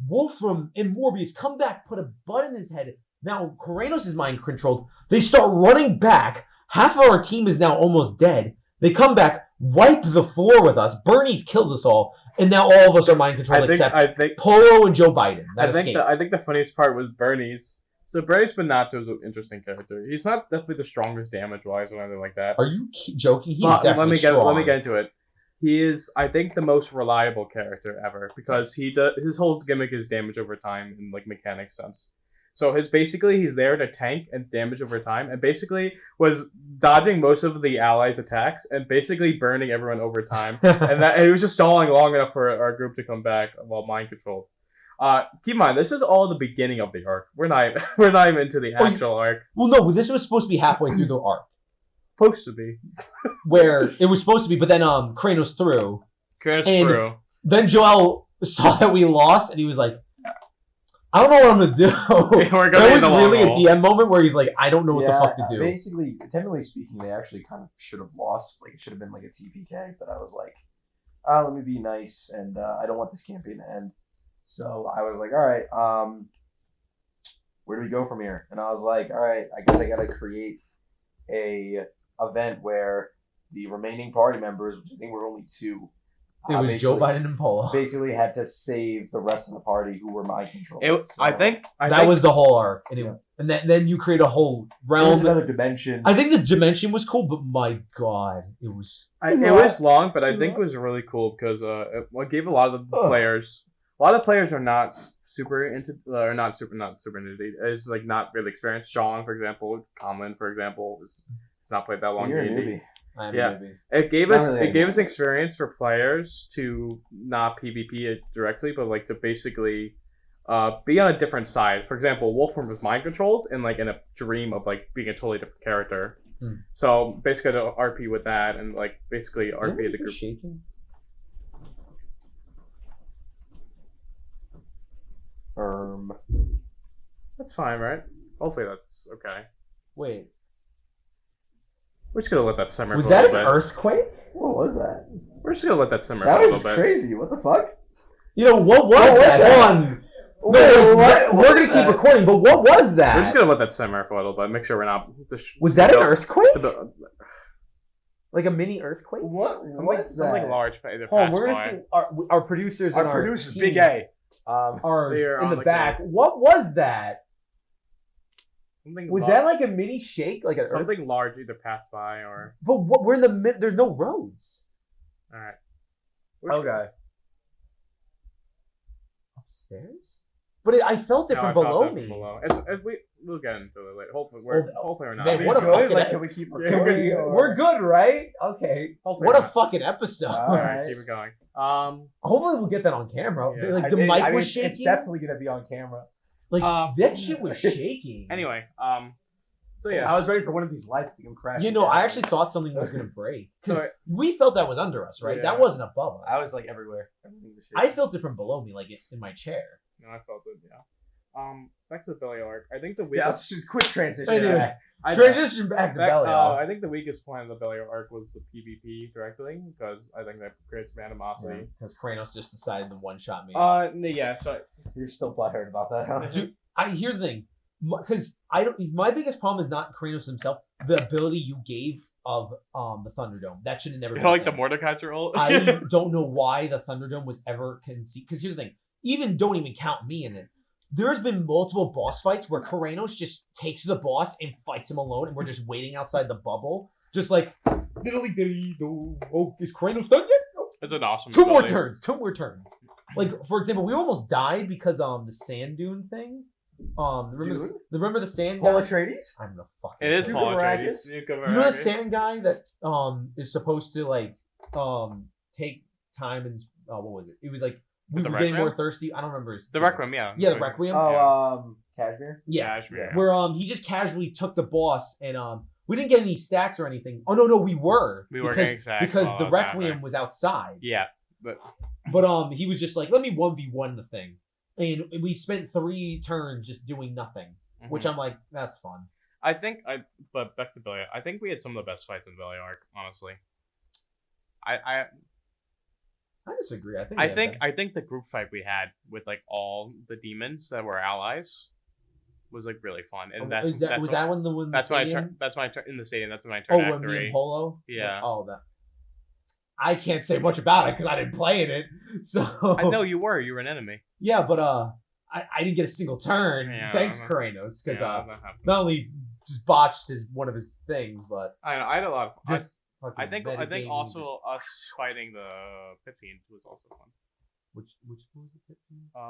Wolfram and Morbius come back, put a bud in his head. Now Karanos is mind controlled. They start running back. Half of our team is now almost dead. They come back, wipe the floor with us. Bernie's kills us all, and now all of us are mind controlled except I think Polo and Joe Biden. That escaped. I think the funniest part was Bernie's. So Bernie's Benato is an interesting character. He's not definitely the strongest damage wise or anything like that. Are you joking? He's Let definitely me strong. get into it. He is, I think, the most reliable character ever because his whole gimmick is damage over time in like mechanic sense. So he's there to tank and damage over time, and basically was dodging most of the allies' attacks and basically burning everyone over time. and he was just stalling long enough for our group to come back while mind controlled. Keep in mind, this is all the beginning of the arc. We're not even into the actual arc. Well, no, this was supposed to be halfway through the arc. Supposed to be. Where it was supposed to be, but then Kranos threw. Chris And- through. Then Joel saw that we lost, and he was like, I don't know what I'm going to do. We're going That in was the long really a haul. DM moment where he's like, I don't know what the fuck to do. Basically, technically speaking, they actually kind of should have lost. Like, it should have been like a TPK, but I was like, let me be nice, and I don't want this campaign to end. So I was like, all right, where do we go from here? And I was like, all right, I guess I got to create a event where the remaining party members, which I think were only two, It was Joe basically- Biden and Polo. basically had to save the rest of the party who were mind controlled. I think That was the whole arc. And, Yeah. and then you create a whole there was realm. another dimension. I think the dimension was cool, but my god, it was... it was long, but I think it was really cool because it gave a lot of the players. A lot of players are not super into, not super into. Is like not really experienced. Sean, for example, Conlon, for example, is not played that long. You're a D&D. newbie. I'm Yeah. maybe. It gave Not us really it gave us anymore. experience for players to not PvP it directly, but like to basically be on a different side. For example, Wolfram was mind controlled and like in a dream of like being a totally different character. Hmm. So basically to RP with that and like basically RP the group. Shaking? That's fine, right? Hopefully that's okay. Wait. We're just gonna let that simmer Was for a that an little bit. earthquake? What was that? We're just gonna let that simmer That for a was little bit. crazy. What the fuck? You know, what was What was that? that? Hold on. Wait, No, what? we're What going was to keep that? recording, but what was that? We're just gonna let that simmer for a little bit. Make sure we're not. Was that an earthquake? The- Like a mini earthquake? What something, was something that? large either Hold on, passed we're going by. to see our producers and Our producers, team Big A. are They're in on the the back. case. What was that? Something Was lar- that like a mini shake? Like an earth? something large either passed by or But what, we're in the mid. There's no roads. all right. Okay. Upstairs? But I felt it No, from I felt below that me. below. We'll get into it later. Hopefully we're not. Man, We what a good? fucking- Like, can we keep Yeah, recording? or- We're good, right? Okay. Hopefully What a not. fucking episode. Wow. All right, Alright. keep it going. Hopefully we'll get that on camera. Yeah. Like the mic I mean, was shaking. It's definitely gonna be on camera. Like Um, that shit was shaking. Anyway, so yeah. I was ready for one of these lights to come crashing. You know, down. I actually thought something was gonna break. 'Cause So we felt that was under us, right? Yeah. That wasn't above us. I was like everywhere. Everything was I shaking. felt it from below me, like in my chair. no, I felt it. Yeah. Back to the Billy arc. I think the Yeah, let's weakest. just quick transition. Anyway. I- Transition back to back- belly. I think the weakest point of the Billy arc was the PvP directly because I think that creates animosity. Because Kranos just decided to one shot me. Yeah. So You're still butthurt about that, huh? Dude, here's the thing, because I don't. My biggest problem is not Kranos himself. The ability you gave of the Thunderdome that should have never. you been know, a like the thing. Mordecai's role. I don't know why the Thunderdome was ever conceived. Because here's the thing, even don't even count me in it. There's been multiple boss fights where Kranos just takes the boss and fights him alone, and we're just waiting outside the bubble, just like diddly diddly do. Oh, is Kranos done yet? No. It's an awesome. Two more ability. turns. Like for example, we almost died because the sand dune thing. Remember the sand Paul guy? Atreides? I'm the fucking. It is Tuca Paul Maracus? Atreides. Tuca You know the Maracus. sand guy that is supposed to like take time and what was it? It was like we The were getting Requiem? more thirsty. I don't remember his The name. Requiem, yeah. Yeah, the Requiem. Oh, Cashmere. yeah. Cashmere. Where he just casually took the boss and we didn't get any stacks or anything. Oh no, we were. We were because, getting stacks because while the that was Requiem happening. was outside. Yeah, but But he was just like, let me 1v1 the thing. And we spent 3 turns just doing nothing. Which I'm like, that's fun. but back to Billy. I think we had some of the best fights in Billy Arc, honestly. I disagree. I think the group fight we had with like all the demons that were allies was like really fun, and was that one the one? That's when I turned. That's when I turned in the stadium. That's when I turned. Oh, Act when me 3. and Polo. Yeah. Oh, that. I can't say much about it because I didn't play in it. So. I know you were. You were an enemy. Yeah, but I didn't get a single turn. Yeah, Thanks, Karanos, because that happened. not only just botched one of his things, but I know. I had a lot of. just. I think metagaming also just- us fighting the 15 was also fun. which was it?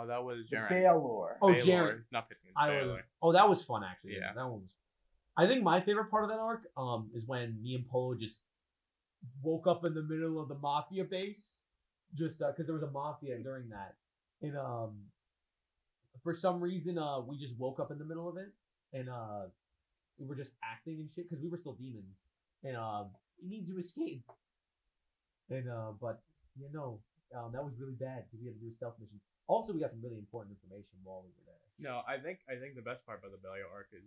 That was The Jaren. Baelor. Oh, Baylor, Jaren. not 15. I Baylor. was. Oh, that was fun actually. Yeah. That one was. I think my favorite part of that arc is when me and Polo just woke up in the middle of the mafia base, just because there was a mafia during that, and for some reason we just woke up in the middle of it, and we were just acting and shit because we were still demons, and we need to escape, and but that was really bad because we had to do a stealth mission. Also, we got some really important information while we were there. No, I think the best part about the Belly arc is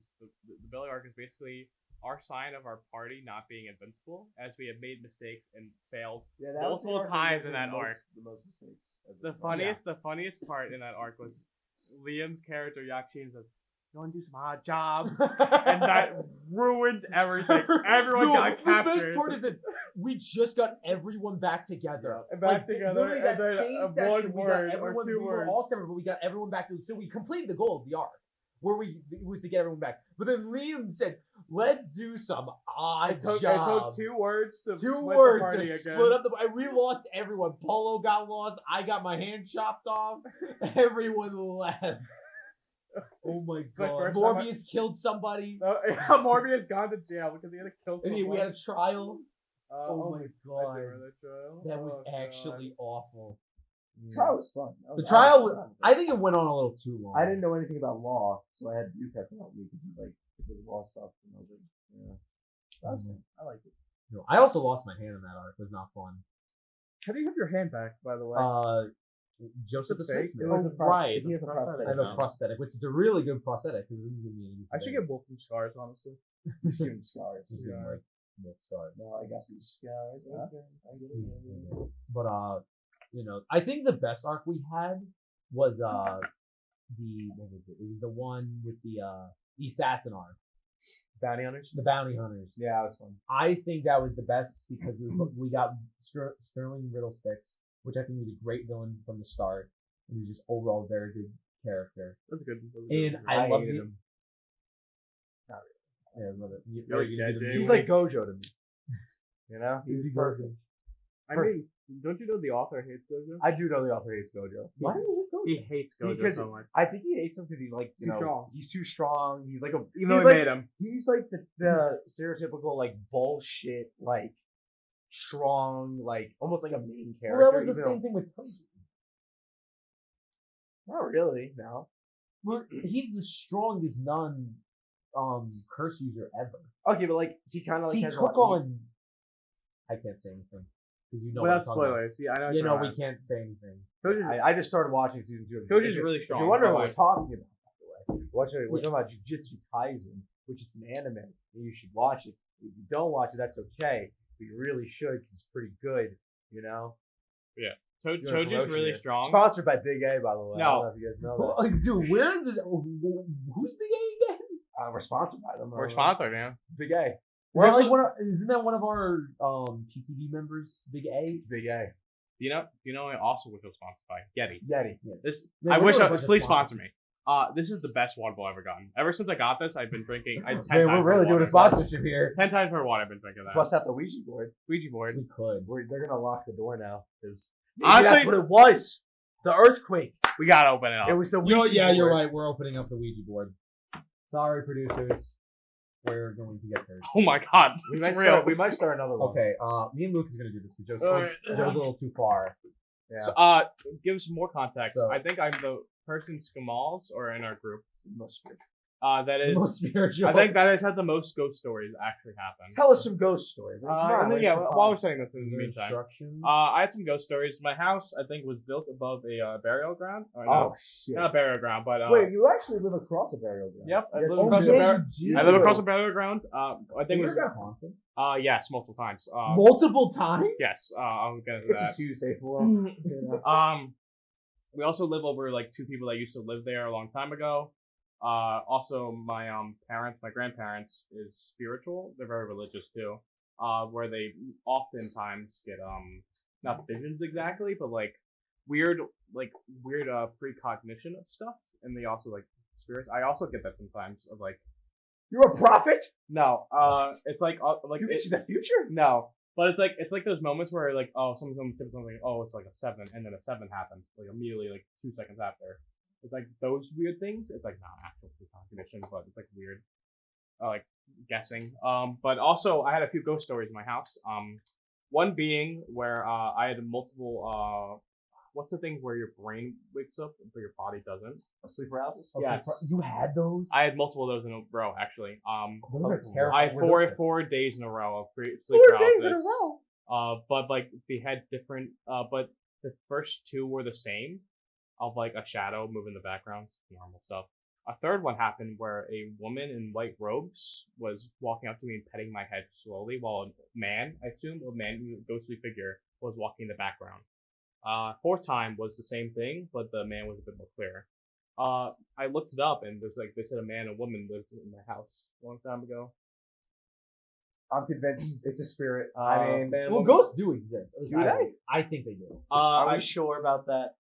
the Belly arc is basically our sign of our party not being invincible, as we have made mistakes and failed Yeah, that was the multiple arc where we times did in that the arc. most mistakes. The funniest part in that arc was Liam's character Yakshin says, "Go and do some odd jobs," and that ruined everything. Everyone got The captured. best part is that we just got everyone back together. And back together, literally and that then same a session, one we got word or everyone, two we were words. all separate, but we got everyone back to. So we completed the goal of the arc, where it was to get everyone back. But then Liam said, "Let's do some odd It took jobs." 2 words to Two split words the party to again. split up the. And we lost everyone. Polo got lost. I got my hand chopped off. Everyone left. Oh my god! first time Morbius killed somebody. No, Morbius gone to jail because he had to kill And someone. we had a trial. Oh my I god. do remember that trial. That was Oh, God. actually awful. The trial was fun. The trial, I think it went on a little too long. I didn't know anything about law, so I had you kept help me because he did law stuff, and I was like, yeah, that was fun. I liked it. No, I also lost my hand in that arc. It was not fun. How do you have your hand back, by the way? Joseph the Fake? Smith. It was a right. He has a prosthetic. I have a prosthetic, which is a really good prosthetic. It didn't give me any I should get Wolfram scars, honestly. He's giving scars. Just give me, like, more scars. No, I got these scars. Okay, I get it. But I think the best arc we had was what was it? It was the one with the assassin arc, Bounty Hunters? the bounty hunters. Yeah, that was fun. I think that was the best because we got Sterling Riddlesticks, which I think was a great villain from the start. He was just overall a very good character, That's good. and I loved hated it. him. Yeah, I love it. You're dead, Jay. He's like Gojo to me. You know? He's He's perfect. I mean, don't you know the author hates Gojo? I do know the author hates Gojo. Why did he go? He hates Gojo Because so much. I think he hates him because he's like, Too strong. he's too strong. He's like a, Even though he's he like, made him. he's like the stereotypical like bullshit, like strong, like almost like a main character. Well, that was the even same though- thing with Toji. Not really, no. Well, he's the strongest non curse user ever. Okay, but like he kind of like He has a took lot- on. I can't say anything because you know. Without what I'm talking about. spoilers. Yeah, I know. You know, what we can't say anything. I just started watching season 2. Toji's If you- really If strong, you're wondering by what the we're talking about, by the way, we're talking about Jujutsu Kaisen, which is an anime, and you should watch it. If you don't watch it, that's okay, but you really should 'cause it's pretty good. You know. Doing Toji's promotion really here. strong. Sponsored by Big A, by the way. I No. don't know if you guys know that. Oh, dude, where is this? Who's Big A again? We're sponsored by them. We're sponsored, man. Big A. Isn't that one of our PTV members? Big A. Big A. You know, I also was sponsored by Yeti. Yeti. This Yeah, I we're wish doing a I bunch of please sponsors. sponsor me. This is the best water bottle I've ever gotten. Ever since I got this, I've been drinking. Man, we're really doing a sponsorship here. 10 times more water I've been drinking that. Plus out the Ouija board. Ouija board. We could. They're gonna lock the door now because Honestly- that's what it was. The earthquake. We gotta open it up. It was the You're Ouija board. right. We're opening up the Ouija board. Sorry, producers. We're going to get hurt. Oh my god. We It's might, real. start another one. Okay, me and Luke is gonna do this because Alright. Joe's a little too far. Yeah. So, give some more context. So- I think I'm the person Skamals or in our group. Must be. That is. Most spiritual. I think that has had the most ghost stories actually happen. Tell us some ghost stories. Come on, And then, waste yeah, some while time. we're saying this in the meantime, instructions. I had some ghost stories. My house, I think, was built above a burial ground. Or no, Oh shit. not a burial ground, but Wait, you actually live across a burial ground? Yep, I Yes, live you across do. a burial. do. I live across a burial ground. I think it You was. got haunted Yes, multiple times. multiple times. Yes. I'll get into It's a that. Tuesday for 'em. We also live over like two people that used to live there a long time ago. Also my parents, my grandparents is spiritual. They're very religious too. Where they oftentimes get not visions exactly, but like weird precognition of stuff, and they also like spirits. I also get that sometimes of like You're a prophet? no, it's like You can see the future? no. But it's like those moments where like someone tips something, oh it's like a 7, and then a 7 happens like immediately like 2 seconds after. It's like those weird things. It's like not actual precognition, but it's like weird, like guessing. But also I had a few ghost stories in my house. One being where I had multiple what's the thing where your brain wakes up but your body doesn't? A sleep paralysis? Yes. You had those? I had multiple of those in a row actually. Those are I terrifying. had Were those- 4 days in a row of sleep 4 paralysis. days in a row? But like they had different. But the first 2 were the same, of like a shadow moving in the background, normal stuff. A third one happened where a woman in white robes was walking up to me and petting my head slowly, while a man, I assume a man, ghostly figure, was walking in the background. Fourth time was the same thing, but the man was a bit more clear. I looked it up and there's like they said a man and woman lived in my house a long time ago. I'm convinced it's a spirit. Man, Well, woman. ghosts do exist. At least Do they? I think they do. Are I, we sure about that?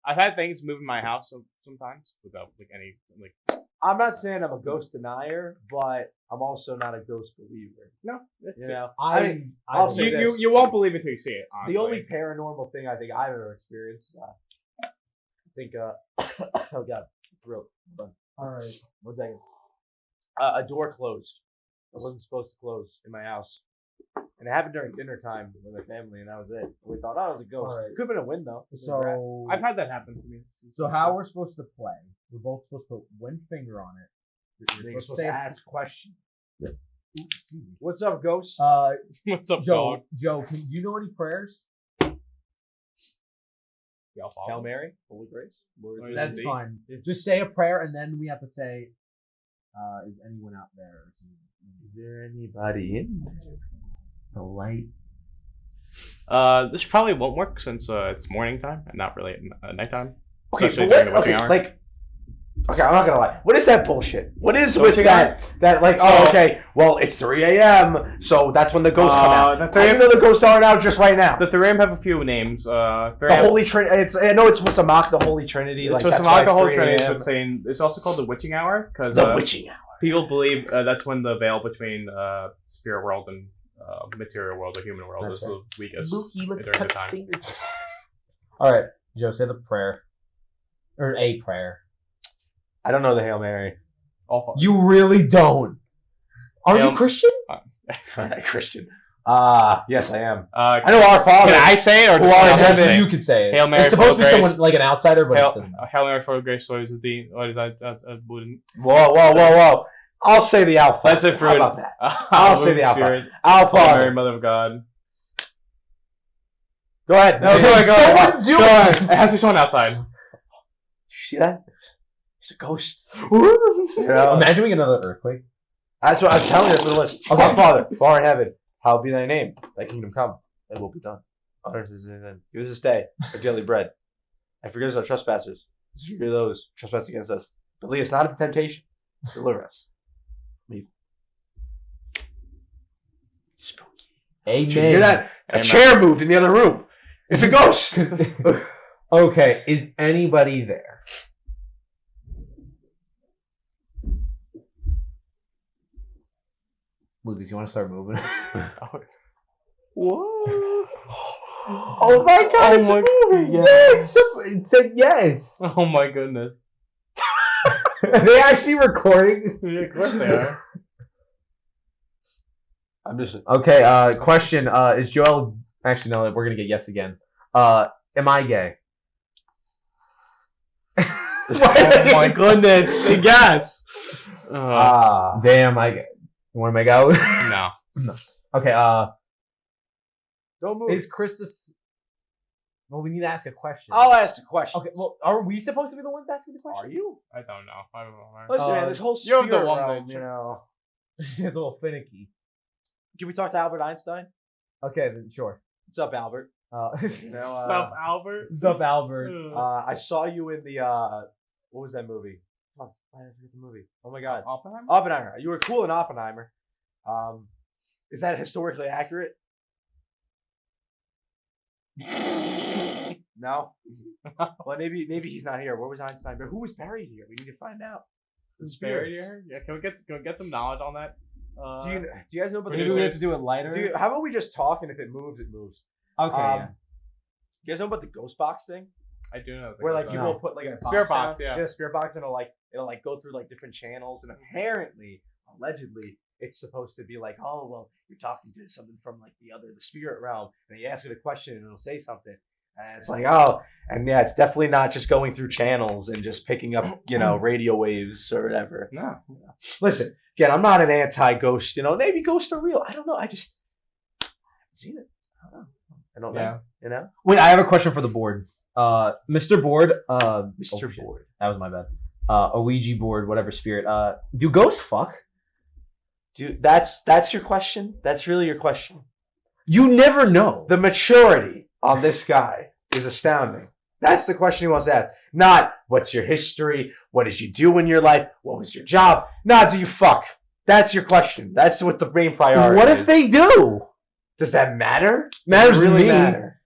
I've had things move in my house sometimes without like any like. I'm not saying I'm a ghost denier, but I'm also not a ghost believer. No, that's You it. know, I mean, I I'll think- say You this. you won't believe it until you see it. Honestly. the only paranormal thing I think I've ever experienced, I think, oh god, throat. Hold on. All right. 1 second. A door closed. It wasn't supposed to close in my house. And it happened during dinner time with my family, and that was it. We thought, oh, it was a ghost. Alright. Could have been a window. So I've had that happen to me. So how we're supposed to play? We're both supposed to put one finger on it. You're We're supposed to ask questions. Excuse me. What's up, ghost? What's up, Joe. dog? Joe, do you know any prayers? Y'all follow? Hail Mary, Holy Grace. Oh, yeah. That's Indeed. fine. Just say a prayer, and then we have to say, "Is anyone out there?" Is there anybody in there? The light. This probably won't work since it's morning time and not really nighttime. Okay, Especially but during what, the witching okay, hour. like, okay, I'm not gonna lie. What is that bullshit? What is The with witching that like, oh, So- okay, well, it's 3 a.m., so that's when the ghosts come out. the How 3 do you know the ghosts aren't out just right now? The Therium have a few names. The Holy Trinity. I know it's supposed to mock the Holy Trinity. It's Like, supposed that's to why mock the it's whole 3 Trinity. a.m. It's saying it's also called the witching hour because The witching hour. people believe that's when the veil between spirit world and material world, the human world, That's is the weakest Lukey, let's during cut the time. fingers. All right, Joe, say the prayer, or a prayer. I don't know the Hail Mary. All You really don't. Are Hail- you Christian? Christian. Yes, I am. can I know our Father. I say it or Who just are someone in else heaven. say it? You could say it. Hail Mary, It's supposed to full be of someone grace. like an outsider, but it doesn't matter. Hail Mary, full of grace, Lord is thee. What is that? Wooden. Whoa. I'll say the Alpha. Blessed How fruit. about that? I'll say the Alpha. Spirit, Our Holy Mary, Father. Mother of God. Go ahead. No, go ahead. Someone do Go it. ahead. It has to be someone outside. You see that? It's a ghost. You know? Imagine we get another earthquake. That's what I'm telling you. That's what it was. Okay. Our Father, who art in heaven, hallowed be thy name. Thy kingdom come. Thy will be done. On earth as it is in heaven. Give us this day our daily bread. And forgive us our trespasses, as we forgive those who trespass against us. But lead us not into temptation. Deliver us from evil. Spooky. Amen. Did you hear that? A Amen. chair moved in the other room. It's a ghost. Okay, is anybody there? Lucas, you want to start moving? What? Oh my god, it's a movie! Yes! It said yes! Oh my goodness. Are they actually recording? Yeah, of course they are. I'm just. Okay, question. Is Joel... Actually, no, we're gonna get yes again. Am I gay? Oh my goodness. Yes. Damn, I gay. You wanna make out? No. Okay, Don't move. is Chris... Well, we need to ask a question. I'll ask the question. Okay, well, are we supposed to be the ones asking the question? Are you? I don't know. I don't know. Listen, man, this whole you're spirit the one realm, that- you know. It's a little finicky. Can we talk to Albert Einstein? Okay, then sure. What's up, Albert? You know, Sup, Albert? Sup, Albert? I saw you in the what was that movie? Oh, I forget the movie. Oh my god, Oppenheimer? Oppenheimer. You were cool in Oppenheimer. Is that historically accurate? No. Well, maybe he's not here. Where was Einstein? But who was buried here? We need to find out. The Buried spirits. here? Yeah, can we get some knowledge on that? Do you guys know about the Maybe we have to ghosts? do it lighter. How about we just talk and if it moves, it moves. Okay, yeah. You guys know about the ghost box thing? I do know. Where like you you No. will put like a Spirit box box, down, yeah. a spirit box, and it'll go through like different channels, and apparently, allegedly, it's supposed to be like, oh well, you're talking to something from like the spirit realm, and you ask it a question and it'll say something, and it's like, oh, and yeah, it's definitely not just going through channels and just picking up radio waves or whatever. No. Listen, again, I'm not an anti-ghost. Maybe ghosts are real. I don't know. I just haven't seen it. I don't know. Yeah. Wait, I have a question for the board. Mr. Board. Mr. shit. Board. That was my bad. A Ouija board, whatever spirit. Do ghosts fuck? Dude, that's your question? That's really your question? You never know. The maturity on this guy is astounding. That's the question he wants to ask. Not, what's your history? What did you do in your life? What was your job? Not, do you fuck? That's your question. That's what the main priority What is. if they do? Does that matter? Matters Does it to really me. matter?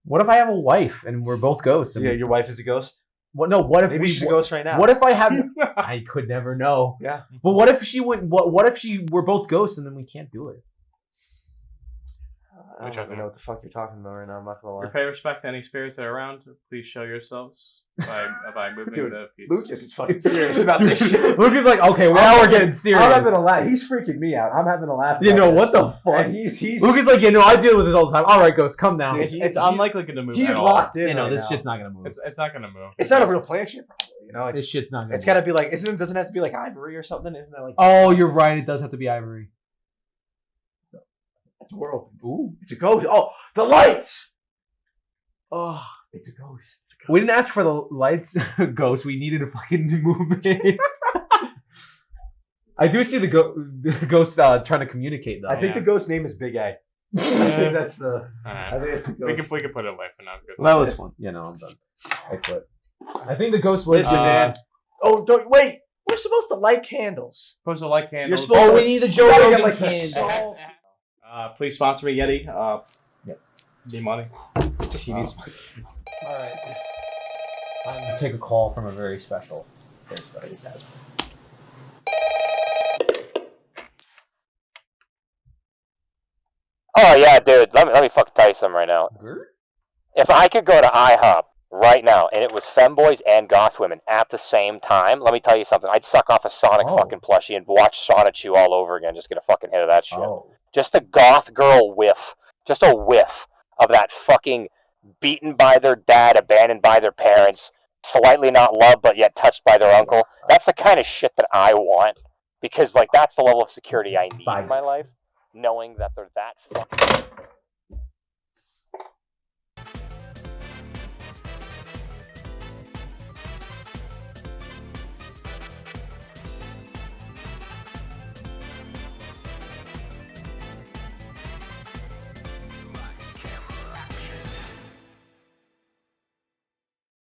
What if I have a wife and we're both ghosts? And Yeah, your wife is a ghost? what? No. What if Maybe we? she's a ghost right now. What if I have? I could never know. Yeah. But what if she went? What if we're both ghosts and then we can't do it? I don't even know what the fuck you're talking about right now. I'm not gonna lie. Pay respect to any spirits that are around. Please show yourselves by moving Dude, the piece. Lucas is fucking serious about this shit. Luke is like, okay, now we're getting serious. I'm having a laugh. He's freaking me out. I'm having a laugh. You about know this. what the fuck? And he's Luke is like, I deal with this all the time. All right, ghost, come down. It's unlikely to move. he's at all. locked in. You know right this now. shit's not gonna move. It's not gonna move. It's not a real plant shit, probably. This shit's not gonna. It's move. gotta be like, doesn't it have to be like ivory or something? Isn't that like? Oh, you're right. It does have to be ivory. We're open. Ooh, it's a ghost. Oh, the lights. Oh, it's a ghost. We didn't ask for the lights, ghost. We needed a fucking movement. I do see the ghost trying to communicate though. I think the ghost name is Big A. I think that's the. I Alright. think it's the ghost. We can put it away for now. Good. that was fun. Yeah, no, I'm done. I quit. I think the ghost was. Listen, man. Oh, don't wait. We're supposed to light candles. Supposed to light candles. You're supposed Oh, to- we need the You Joe gotta Rogan get, like, the candle. salt. Please sponsor me, Yeti. Need money. He needs- All right. Time to take a call from a very special salesman. Oh yeah, dude. Let me fucking tell you something right now. If I could go to IHOP right now and it was femboys and goth women at the same time, let me tell you something. I'd suck off a Sonic Oh. fucking plushie and watch Sonic Chew all over again. Just get a fucking hit of that shit. Oh. Just a goth girl whiff. Just a whiff of that fucking beaten by their dad, abandoned by their parents, slightly not loved but yet touched by their uncle. That's the kind of shit that I want. Because, like, that's the level of security I need in my life. Knowing that they're that fucking...